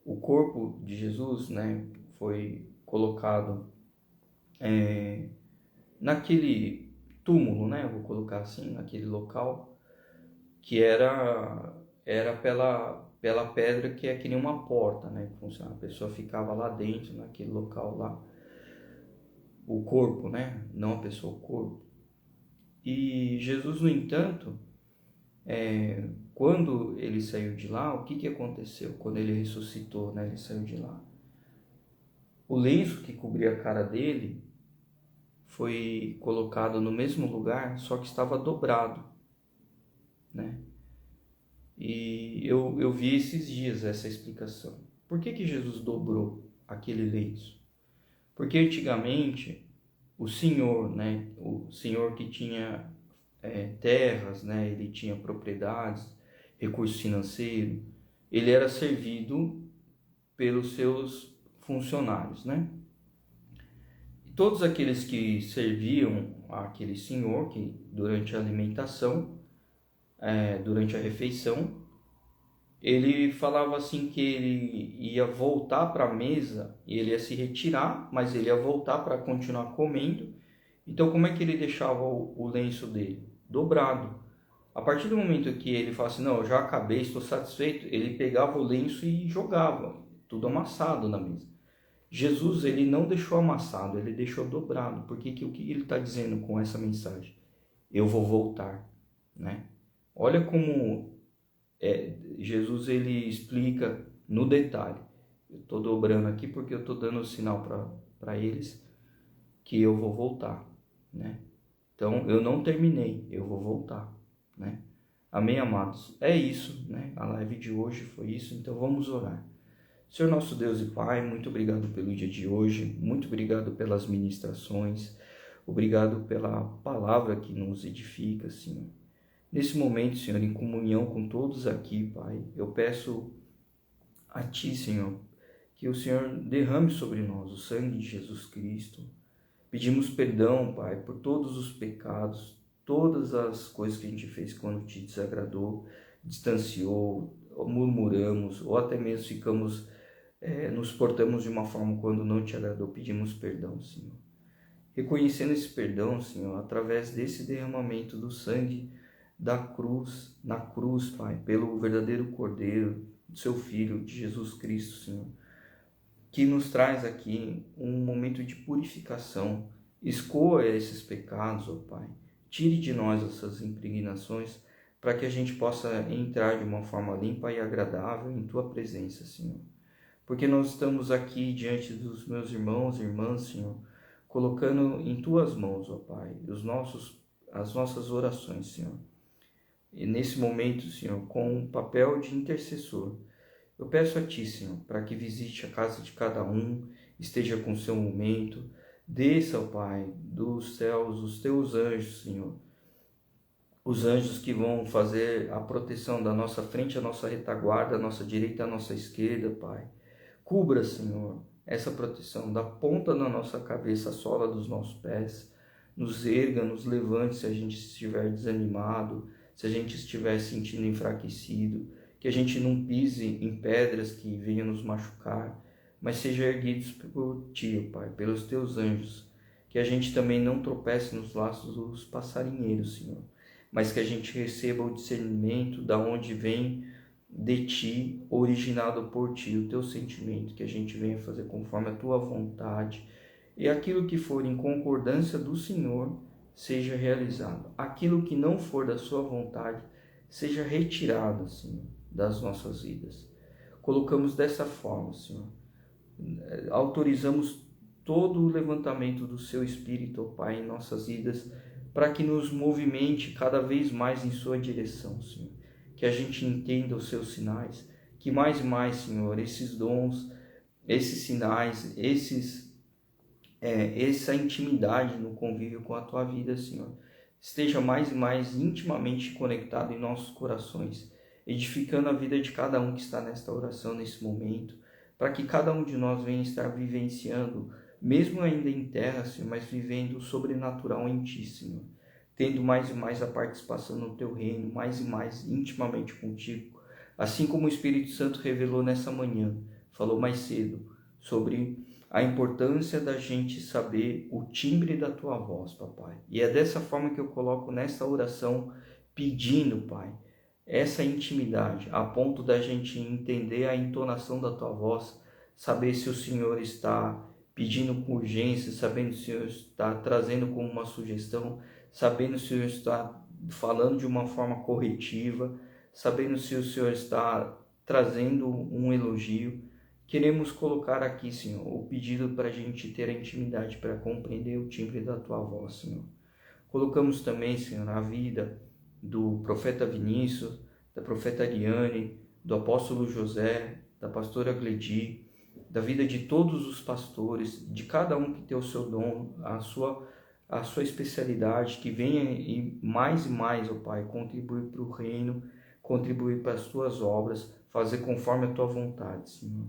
o corpo de Jesus, né? Foi colocado naquele túmulo, né? Eu vou colocar assim, naquele local que era pela pedra que é que nem uma porta, né? Que funciona. A pessoa ficava lá dentro, naquele local lá, o corpo, né? Não a pessoa, o corpo. E Jesus, no entanto, quando ele saiu de lá, o que aconteceu? Quando ele ressuscitou, né? Ele saiu de lá. O lenço que cobria a cara dele foi colocado no mesmo lugar, só que estava dobrado, né? E eu vi esses dias essa explicação. Por que Jesus dobrou aquele lenço? Porque antigamente o senhor, né, o senhor que tinha terras, né, ele tinha propriedades, recurso financeiro, ele era servido pelos seus funcionários, né? Todos aqueles que serviam àquele senhor, que durante a alimentação, durante a refeição, ele falava assim que ele ia voltar para a mesa, e ele ia se retirar, mas ele ia voltar para continuar comendo. Então como é que ele deixava o lenço dele? Dobrado. A partir do momento que ele fala assim, não, eu já acabei, estou satisfeito, ele pegava o lenço e jogava, tudo amassado na mesa. Jesus, ele não deixou amassado, ele deixou dobrado, porque o que ele está dizendo com essa mensagem? Eu vou voltar, né? Olha como Jesus, ele explica no detalhe. Eu estou dobrando aqui porque eu estou dando o sinal para eles que eu vou voltar, né? Então, eu não terminei, eu vou voltar, né? Amém, amados? É isso, né? A live de hoje foi isso, então vamos orar. Senhor nosso Deus e Pai, muito obrigado pelo dia de hoje, muito obrigado pelas ministrações, obrigado pela palavra que nos edifica, Senhor. Nesse momento, Senhor, em comunhão com todos aqui, Pai, eu peço a Ti, Senhor, que o Senhor derrame sobre nós o sangue de Jesus Cristo. Pedimos perdão, Pai, por todos os pecados, todas as coisas que a gente fez quando Te desagradou, distanciou, murmuramos, ou até mesmo nos portamos de uma forma quando não Te agradou. Pedimos perdão, Senhor. Reconhecendo esse perdão, Senhor, através desse derramamento do sangue da cruz, na cruz, Pai, pelo verdadeiro Cordeiro, do Seu Filho, de Jesus Cristo, Senhor, que nos traz aqui um momento de purificação. Escoa esses pecados, ó Pai. Tire de nós essas impregnações, para que a gente possa entrar de uma forma limpa e agradável em Tua presença, Senhor. Porque nós estamos aqui diante dos meus irmãos e irmãs, Senhor, colocando em Tuas mãos, ó Pai, as nossas orações, Senhor. E nesse momento, Senhor, com um papel de intercessor, eu peço a Ti, Senhor, para que visite a casa de cada um, esteja com o seu momento, desça, ó Pai, dos céus os Teus anjos, Senhor, os anjos que vão fazer a proteção da nossa frente, a nossa retaguarda, a nossa direita, a nossa esquerda, Pai. Cubra, Senhor, essa proteção da ponta da nossa cabeça, a sola dos nossos pés. Nos erga, nos levante se a gente estiver desanimado, se a gente estiver sentindo enfraquecido, que a gente não pise em pedras que venham nos machucar, mas seja erguidos por Ti, Pai, pelos Teus anjos. Que a gente também não tropece nos laços dos passarinheiros, Senhor, mas que a gente receba o discernimento da onde vem de Ti, originado por Ti, o Teu sentimento, que a gente venha fazer conforme a Tua vontade, e aquilo que for em concordância do Senhor seja realizado. Aquilo que não for da Sua vontade seja retirado, Senhor, das nossas vidas. Colocamos dessa forma, Senhor. Autorizamos todo o levantamento do Seu Espírito, ó Pai, em nossas vidas, para que nos movimente cada vez mais em Sua direção, Senhor. Que a gente entenda os Seus sinais, que mais e mais, Senhor, esses dons, esses sinais, essa intimidade no convívio com a Tua vida, Senhor, esteja mais e mais intimamente conectado em nossos corações, edificando a vida de cada um que está nesta oração, nesse momento, para que cada um de nós venha estar vivenciando, mesmo ainda em terra, Senhor, mas vivendo o sobrenatural em Ti, Senhor, tendo mais e mais a participação no Teu reino, mais e mais intimamente contigo, assim como o Espírito Santo revelou nessa manhã, falou mais cedo, sobre a importância da gente saber o timbre da Tua voz, Papai. E é dessa forma que eu coloco nesta oração, pedindo, Pai, essa intimidade, a ponto da gente entender a entonação da Tua voz, saber se o Senhor está pedindo com urgência, sabendo se o Senhor está trazendo como uma sugestão, sabendo se o Senhor está falando de uma forma corretiva, sabendo se o Senhor está trazendo um elogio. Queremos colocar aqui, Senhor, o pedido para a gente ter a intimidade, para compreender o timbre da Tua voz, Senhor. Colocamos também, Senhor, a vida do profeta Vinícius, da profeta Ariane, do apóstolo José, da pastora Gledi, da vida de todos os pastores, de cada um que tem o seu dom, a sua especialidade, que venha e mais, ó Pai, contribuir para o reino, contribuir para as Tuas obras, fazer conforme a Tua vontade, Senhor.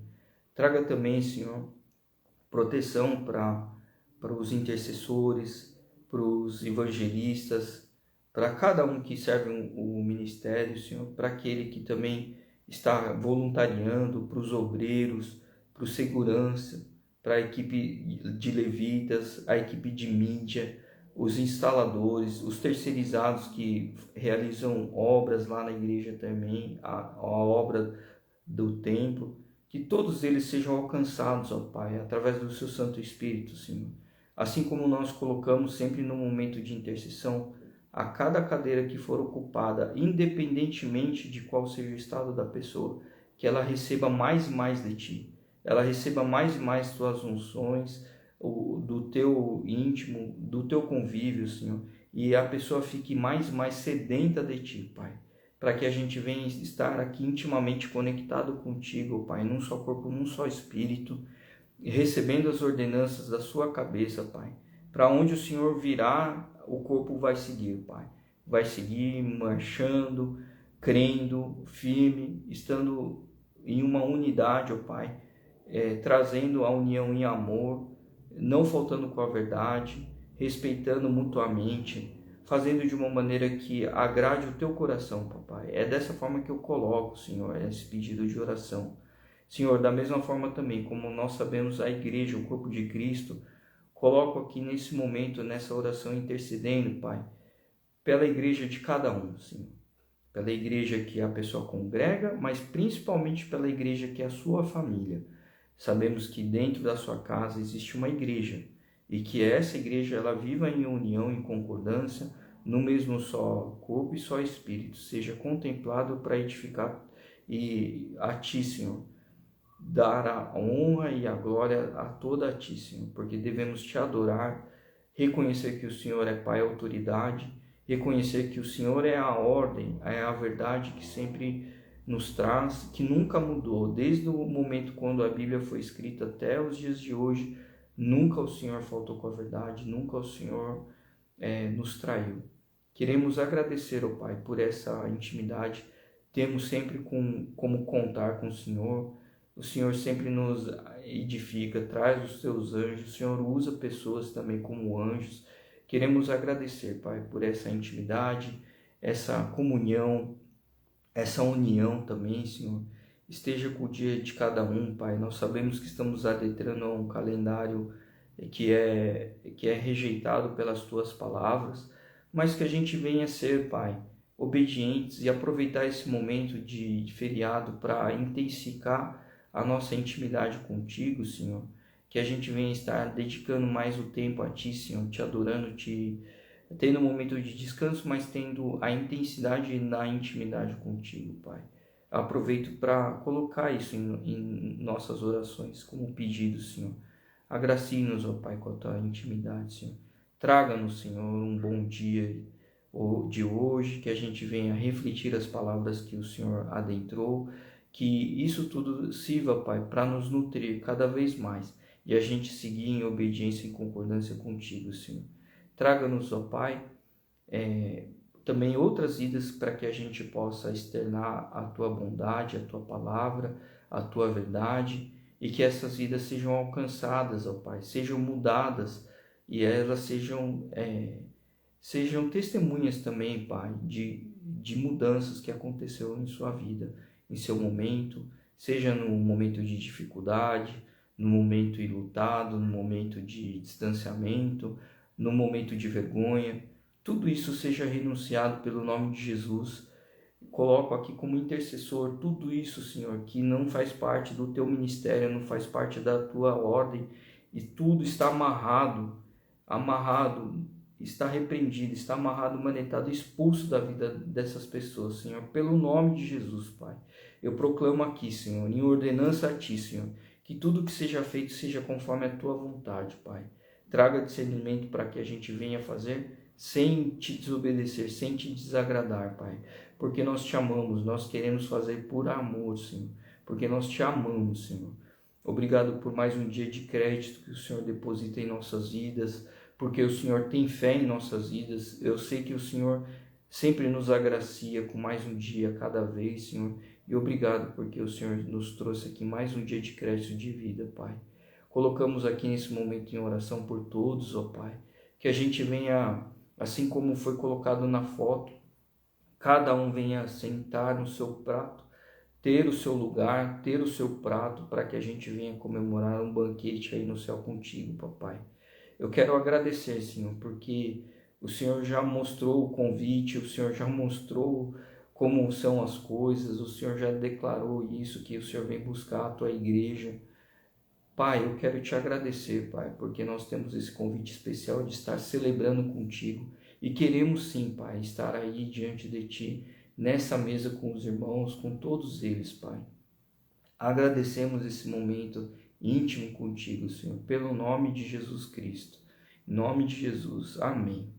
Traga também, Senhor, proteção para os intercessores, para os evangelistas, para cada um que serve o ministério, Senhor, para aquele que também está voluntariando, para os obreiros, para o segurança, para a equipe de levitas, a equipe de mídia, os instaladores, os terceirizados que realizam obras lá na igreja também, a obra do templo, que todos eles sejam alcançados, ó Pai, através do Seu Santo Espírito, Senhor. Assim como nós colocamos sempre no momento de intercessão, a cada cadeira que for ocupada, independentemente de qual seja o estado da pessoa, que ela receba mais e mais de Ti, ela receba mais e mais Tuas unções, do Teu íntimo, do Teu convívio, Senhor, e a pessoa fique mais e mais sedenta de Ti, Pai, para que a gente venha estar aqui intimamente conectado contigo, Pai, num só corpo, num só espírito, recebendo as ordenanças da sua cabeça, Pai. Para onde o Senhor virá, o corpo vai seguir, Pai. Vai seguir marchando, crendo, firme, estando em uma unidade, ó Pai, trazendo a união em amor, não faltando com a verdade, respeitando mutuamente, fazendo de uma maneira que agrade o teu coração, papai. É dessa forma que eu coloco, Senhor, esse pedido de oração. Senhor, da mesma forma também, como nós sabemos a igreja, o corpo de Cristo, coloco aqui nesse momento, nessa oração intercedendo, Pai, pela igreja de cada um, Senhor. Pela igreja que a pessoa congrega, mas principalmente pela igreja que é a sua família. Sabemos que dentro da sua casa existe uma igreja e que essa igreja ela viva em união, em concordância, no mesmo só corpo e só espírito, seja contemplado para edificar e a Ti, Senhor, dar a honra e a glória a toda a Ti, Senhor, porque devemos Te adorar, reconhecer que o Senhor é Pai, autoridade, reconhecer que o Senhor é a ordem, é a verdade que sempre nos traz, que nunca mudou, desde o momento quando a Bíblia foi escrita até os dias de hoje, nunca o Senhor faltou com a verdade, nunca o Senhor nos traiu. Queremos agradecer ao Pai por essa intimidade, temos sempre como contar com o Senhor sempre nos edifica, traz os seus anjos, o Senhor usa pessoas também como anjos. Queremos agradecer, Pai, por essa intimidade, essa comunhão, essa união também, Senhor. Esteja com o dia de cada um, Pai. Nós sabemos que estamos adentrando a um calendário que é rejeitado pelas Tuas palavras, mas que a gente venha ser, Pai, obedientes e aproveitar esse momento de feriado para intensificar a nossa intimidade contigo, Senhor. Que a gente venha estar dedicando mais o tempo a Ti, Senhor, Te adorando, tendo um momento de descanso, mas tendo a intensidade na intimidade contigo, Pai. Aproveito para colocar isso em nossas orações como pedido, Senhor. Agracie-nos, ó Pai, com a Tua intimidade, Senhor. Traga-nos, Senhor, um bom dia de hoje, que a gente venha refletir as palavras que o Senhor adentrou, que isso tudo sirva, Pai, para nos nutrir cada vez mais e a gente seguir em obediência e concordância contigo, Senhor. Traga-nos, ó Pai, também outras vidas para que a gente possa externar a Tua bondade, a Tua palavra, a Tua verdade, e que essas vidas sejam alcançadas, ó Pai, sejam mudadas e elas sejam testemunhas também, Pai, de mudanças que aconteceu em sua vida, em seu momento, seja no momento de dificuldade, no momento enlutado, no momento de distanciamento, no momento de vergonha. Tudo isso seja renunciado pelo nome de Jesus. Coloco aqui como intercessor tudo isso, Senhor, que não faz parte do Teu ministério, não faz parte da Tua ordem, e tudo está amarrado, está repreendido, está amarrado, manetado, expulso da vida dessas pessoas, Senhor, pelo nome de Jesus, Pai. Eu proclamo aqui, Senhor, em ordenança a Ti, Senhor, que tudo que seja feito seja conforme a Tua vontade, Pai. Traga discernimento para que a gente venha fazer sem Te desobedecer, sem Te desagradar, Pai. Porque nós Te amamos, nós queremos fazer por amor, Senhor. Porque nós Te amamos, Senhor. Obrigado por mais um dia de crédito que o Senhor deposita em nossas vidas, porque o Senhor tem fé em nossas vidas. Eu sei que o Senhor sempre nos agracia com mais um dia cada vez, Senhor. E obrigado porque o Senhor nos trouxe aqui mais um dia de crédito de vida, Pai. Colocamos aqui nesse momento em oração por todos, ó Pai. Que a gente venha, assim como foi colocado na foto, cada um venha sentar no seu prato, ter o seu lugar, ter o seu prato, para que a gente venha comemorar um banquete aí no céu contigo, papai. Eu quero agradecer, Senhor, porque o Senhor já mostrou o convite, o Senhor já mostrou como são as coisas, o Senhor já declarou isso, que o Senhor vem buscar a tua igreja. Pai, eu quero te agradecer, Pai, porque nós temos esse convite especial de estar celebrando contigo e queremos sim, Pai, estar aí diante de Ti, nessa mesa com os irmãos, com todos eles, Pai. Agradecemos esse momento íntimo contigo, Senhor, pelo nome de Jesus Cristo. Em nome de Jesus, amém.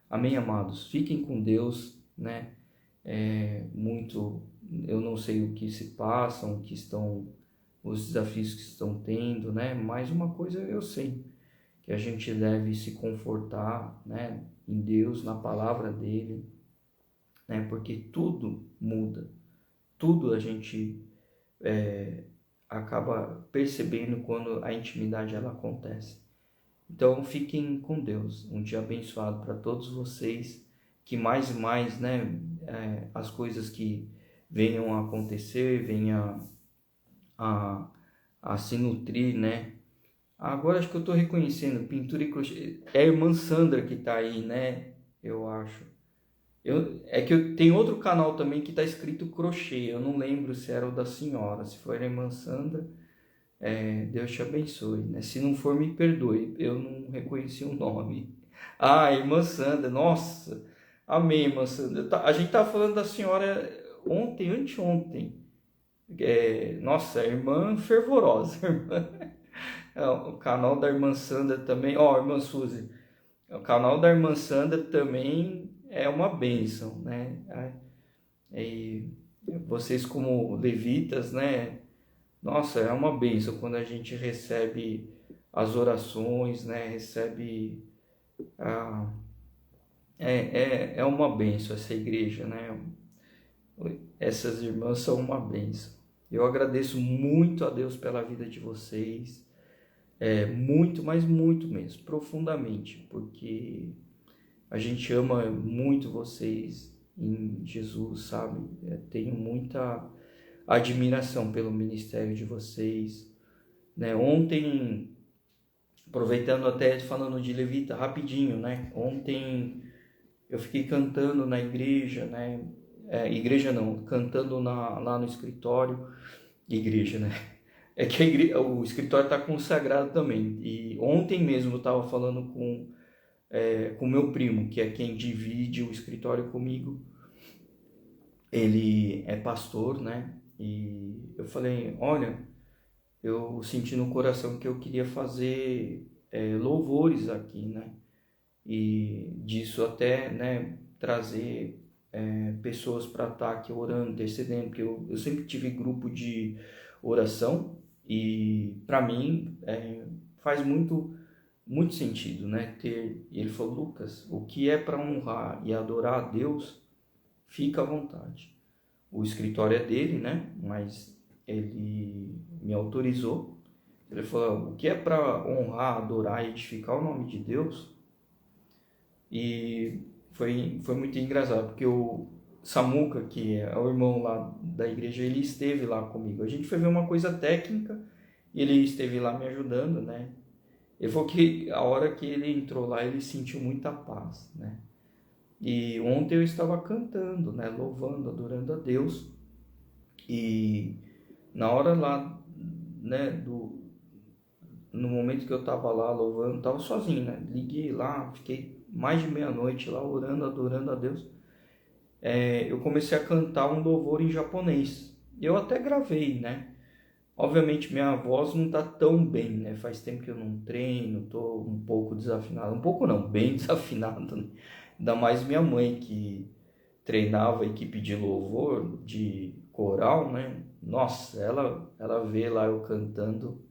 Amém, amados. Fiquem com Deus, né? muito, eu não sei o que se passam, os desafios que estão tendo, né? Mas uma coisa eu sei, que a gente deve se confortar, né, em Deus, na palavra dele, né? Porque tudo muda, tudo a gente acaba percebendo quando a intimidade ela acontece. Então fiquem com Deus, um dia abençoado para todos vocês, que mais e mais, né, as coisas que venham a acontecer, venham a, a se nutrir, né. Agora acho que eu estou reconhecendo, pintura e crochê, é a irmã Sandra que está aí, né, eu acho. É que tem outro canal também que está escrito crochê, eu não lembro se era o da senhora, se foi a irmã Sandra, Deus te abençoe, né? Se não for, me perdoe, eu não reconheci o nome. Ah, irmã Sandra, nossa, amém, irmã Sandra. A gente estava falando da senhora ontem, anteontem. Nossa, irmã fervorosa, irmã. O canal da irmã Sandra também, ó, irmã Suzy, o canal da irmã Sandra também é uma bênção, né? E vocês como levitas, né? Nossa, é uma bênção quando a gente recebe as orações, né? Recebe a... é uma bênção essa igreja, né? Essas irmãs são uma bênção. Eu agradeço muito a Deus pela vida de vocês, muito, mas muito mesmo, profundamente, porque a gente ama muito vocês em Jesus, sabe? Tenho muita admiração pelo ministério de vocês, né? Ontem, aproveitando até falando de levita, rapidinho, né? Ontem eu fiquei cantando na igreja, né? Igreja não, cantando lá no escritório, igreja, né? É que o escritório está consagrado também. E ontem mesmo eu estava falando com meu primo, que é quem divide o escritório comigo. Ele é pastor, né? E eu falei, olha, eu senti no coração que eu queria fazer louvores aqui, né? E disso até, né, trazer pessoas para estar aqui orando, intercedendo, porque eu sempre tive grupo de oração e para mim faz muito sentido, né? Ele falou, Lucas, o que é para honrar e adorar a Deus, fica à vontade. O escritório é dele, né? Mas ele me autorizou. Ele falou, o que é para honrar, adorar e edificar o nome de Deus. E foi muito engraçado, porque o Samuca, que é o irmão lá da igreja, ele esteve lá comigo. A gente foi ver uma coisa técnica e ele esteve lá me ajudando, né? Ele falou que a hora que ele entrou lá, ele sentiu muita paz, né? E ontem eu estava cantando, né? Louvando, adorando a Deus. E na hora lá, né? No momento que eu estava lá louvando, estava sozinho, né? Liguei lá, fiquei mais de meia-noite lá orando, adorando a Deus. Eu comecei a cantar um louvor em japonês. Eu até gravei, né? Obviamente minha voz não tá tão bem, né? Faz tempo que eu não treino, tô um pouco desafinado. Um pouco não, bem desafinado, né? Ainda mais minha mãe que treinava a equipe de louvor, de coral, né? Nossa, ela vê lá eu cantando,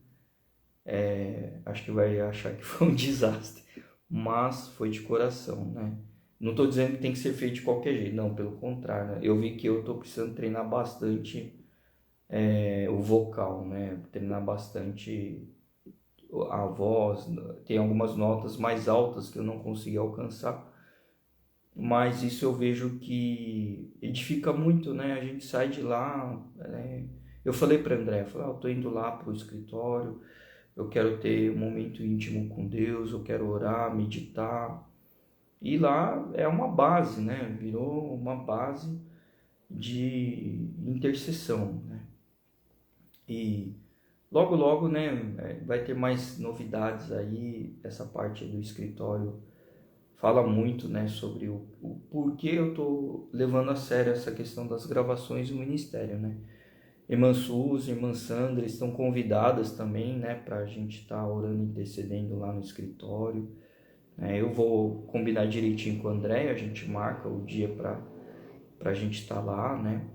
acho que vai achar que foi um desastre. Mas foi de coração, né? Não tô dizendo que tem que ser feito de qualquer jeito, não, pelo contrário, né? Eu vi que eu tô precisando treinar bastante o vocal, né? Treinar bastante a voz, tem algumas notas mais altas que eu não consegui alcançar, mas isso eu vejo que edifica muito, né? A gente sai de lá, eu falei para André, eu tô indo lá pro escritório, eu quero ter um momento íntimo com Deus, eu quero orar, meditar, e lá é uma base, né? Virou uma base de intercessão, né? E logo, logo, né, vai ter mais novidades aí. Essa parte do escritório fala muito, né, sobre o porquê eu tô levando a sério essa questão das gravações do ministério, né. Irmã Suzy, irmã Sandra estão convidadas também, né, pra gente estar orando e intercedendo lá no escritório. Eu vou combinar direitinho com o André, a gente marca o dia para para a gente estar lá, né?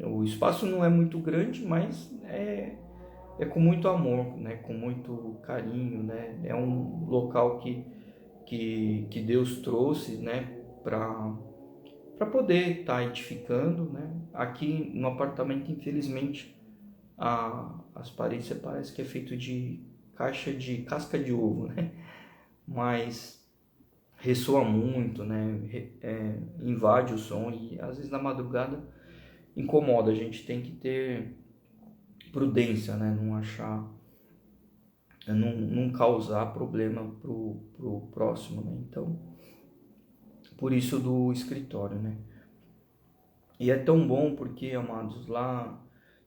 O espaço não é muito grande, mas é com muito amor, né? Com muito carinho, né? É um local que Deus trouxe, né? Para poder estar edificando, né? Aqui no apartamento, infelizmente, as paredes parece que é feito de casca de ovo, né? Mas ressoa muito, né? Invade o som e às vezes na madrugada incomoda. A gente tem que ter prudência, né? Não achar, não causar problema pro próximo, né? Então, por isso do escritório, né? E é tão bom porque, amados, lá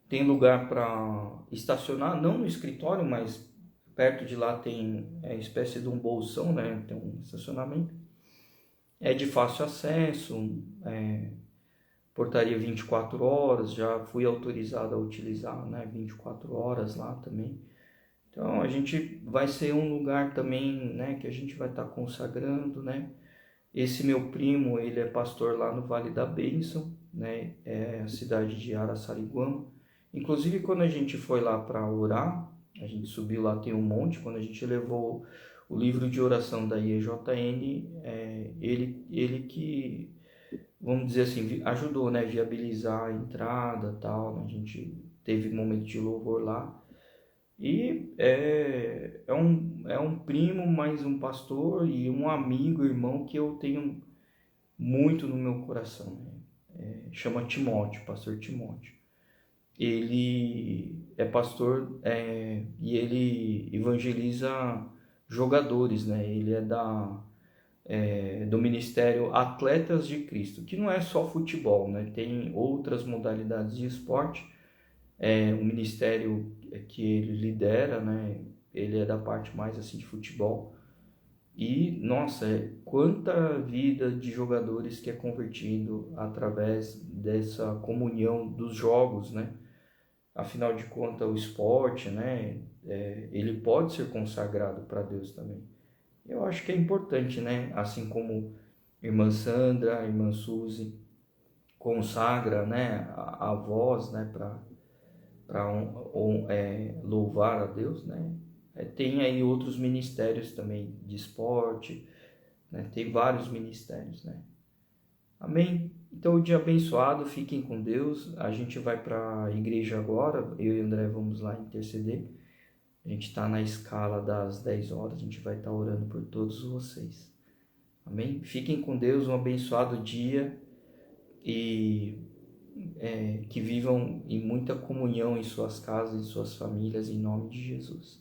tem lugar para estacionar, não no escritório, mas perto de lá tem espécie de um bolsão, né? Tem um estacionamento. É de fácil acesso, portaria 24 horas, já fui autorizado a utilizar, né? 24 horas lá também. Então a gente vai ser um lugar também, né? Que a gente vai estar consagrando, né? Esse meu primo, ele é pastor lá no Vale da Bênção, né? É a cidade de Araçariguama. Inclusive, quando a gente foi lá para orar, a gente subiu lá, tem um monte. Quando a gente levou o livro de oração da IEJN, ele que, vamos dizer assim, ajudou, né? Viabilizar a entrada e tal, né? A gente teve momento de louvor lá. E é um primo, mais um pastor e um amigo, irmão que eu tenho muito no meu coração, né? Chama Timóteo, pastor Timóteo. Ele é pastor e ele evangeliza jogadores, né? Ele é do Ministério Atletas de Cristo, que não é só futebol, né? Tem outras modalidades de esporte. O ministério que ele lidera, né? Ele é da parte mais assim de futebol. E, nossa, quanta vida de jogadores que é convertido através dessa comunhão dos jogos, né? Afinal de contas, o esporte, né? Ele pode ser consagrado para Deus também. Eu acho que é importante, né? Assim como irmã Sandra, irmã Suzy consagra, né? A voz, né? Para louvar a Deus, né? Tem aí outros ministérios também de esporte, né? Tem vários ministérios, né? Amém? Então, o dia abençoado, fiquem com Deus. A gente vai para a igreja agora, eu e André vamos lá interceder. A gente está na escala das 10 horas, a gente vai estar orando por todos vocês. Amém? Fiquem com Deus, um abençoado dia e que vivam em muita comunhão em suas casas, em suas famílias, em nome de Jesus.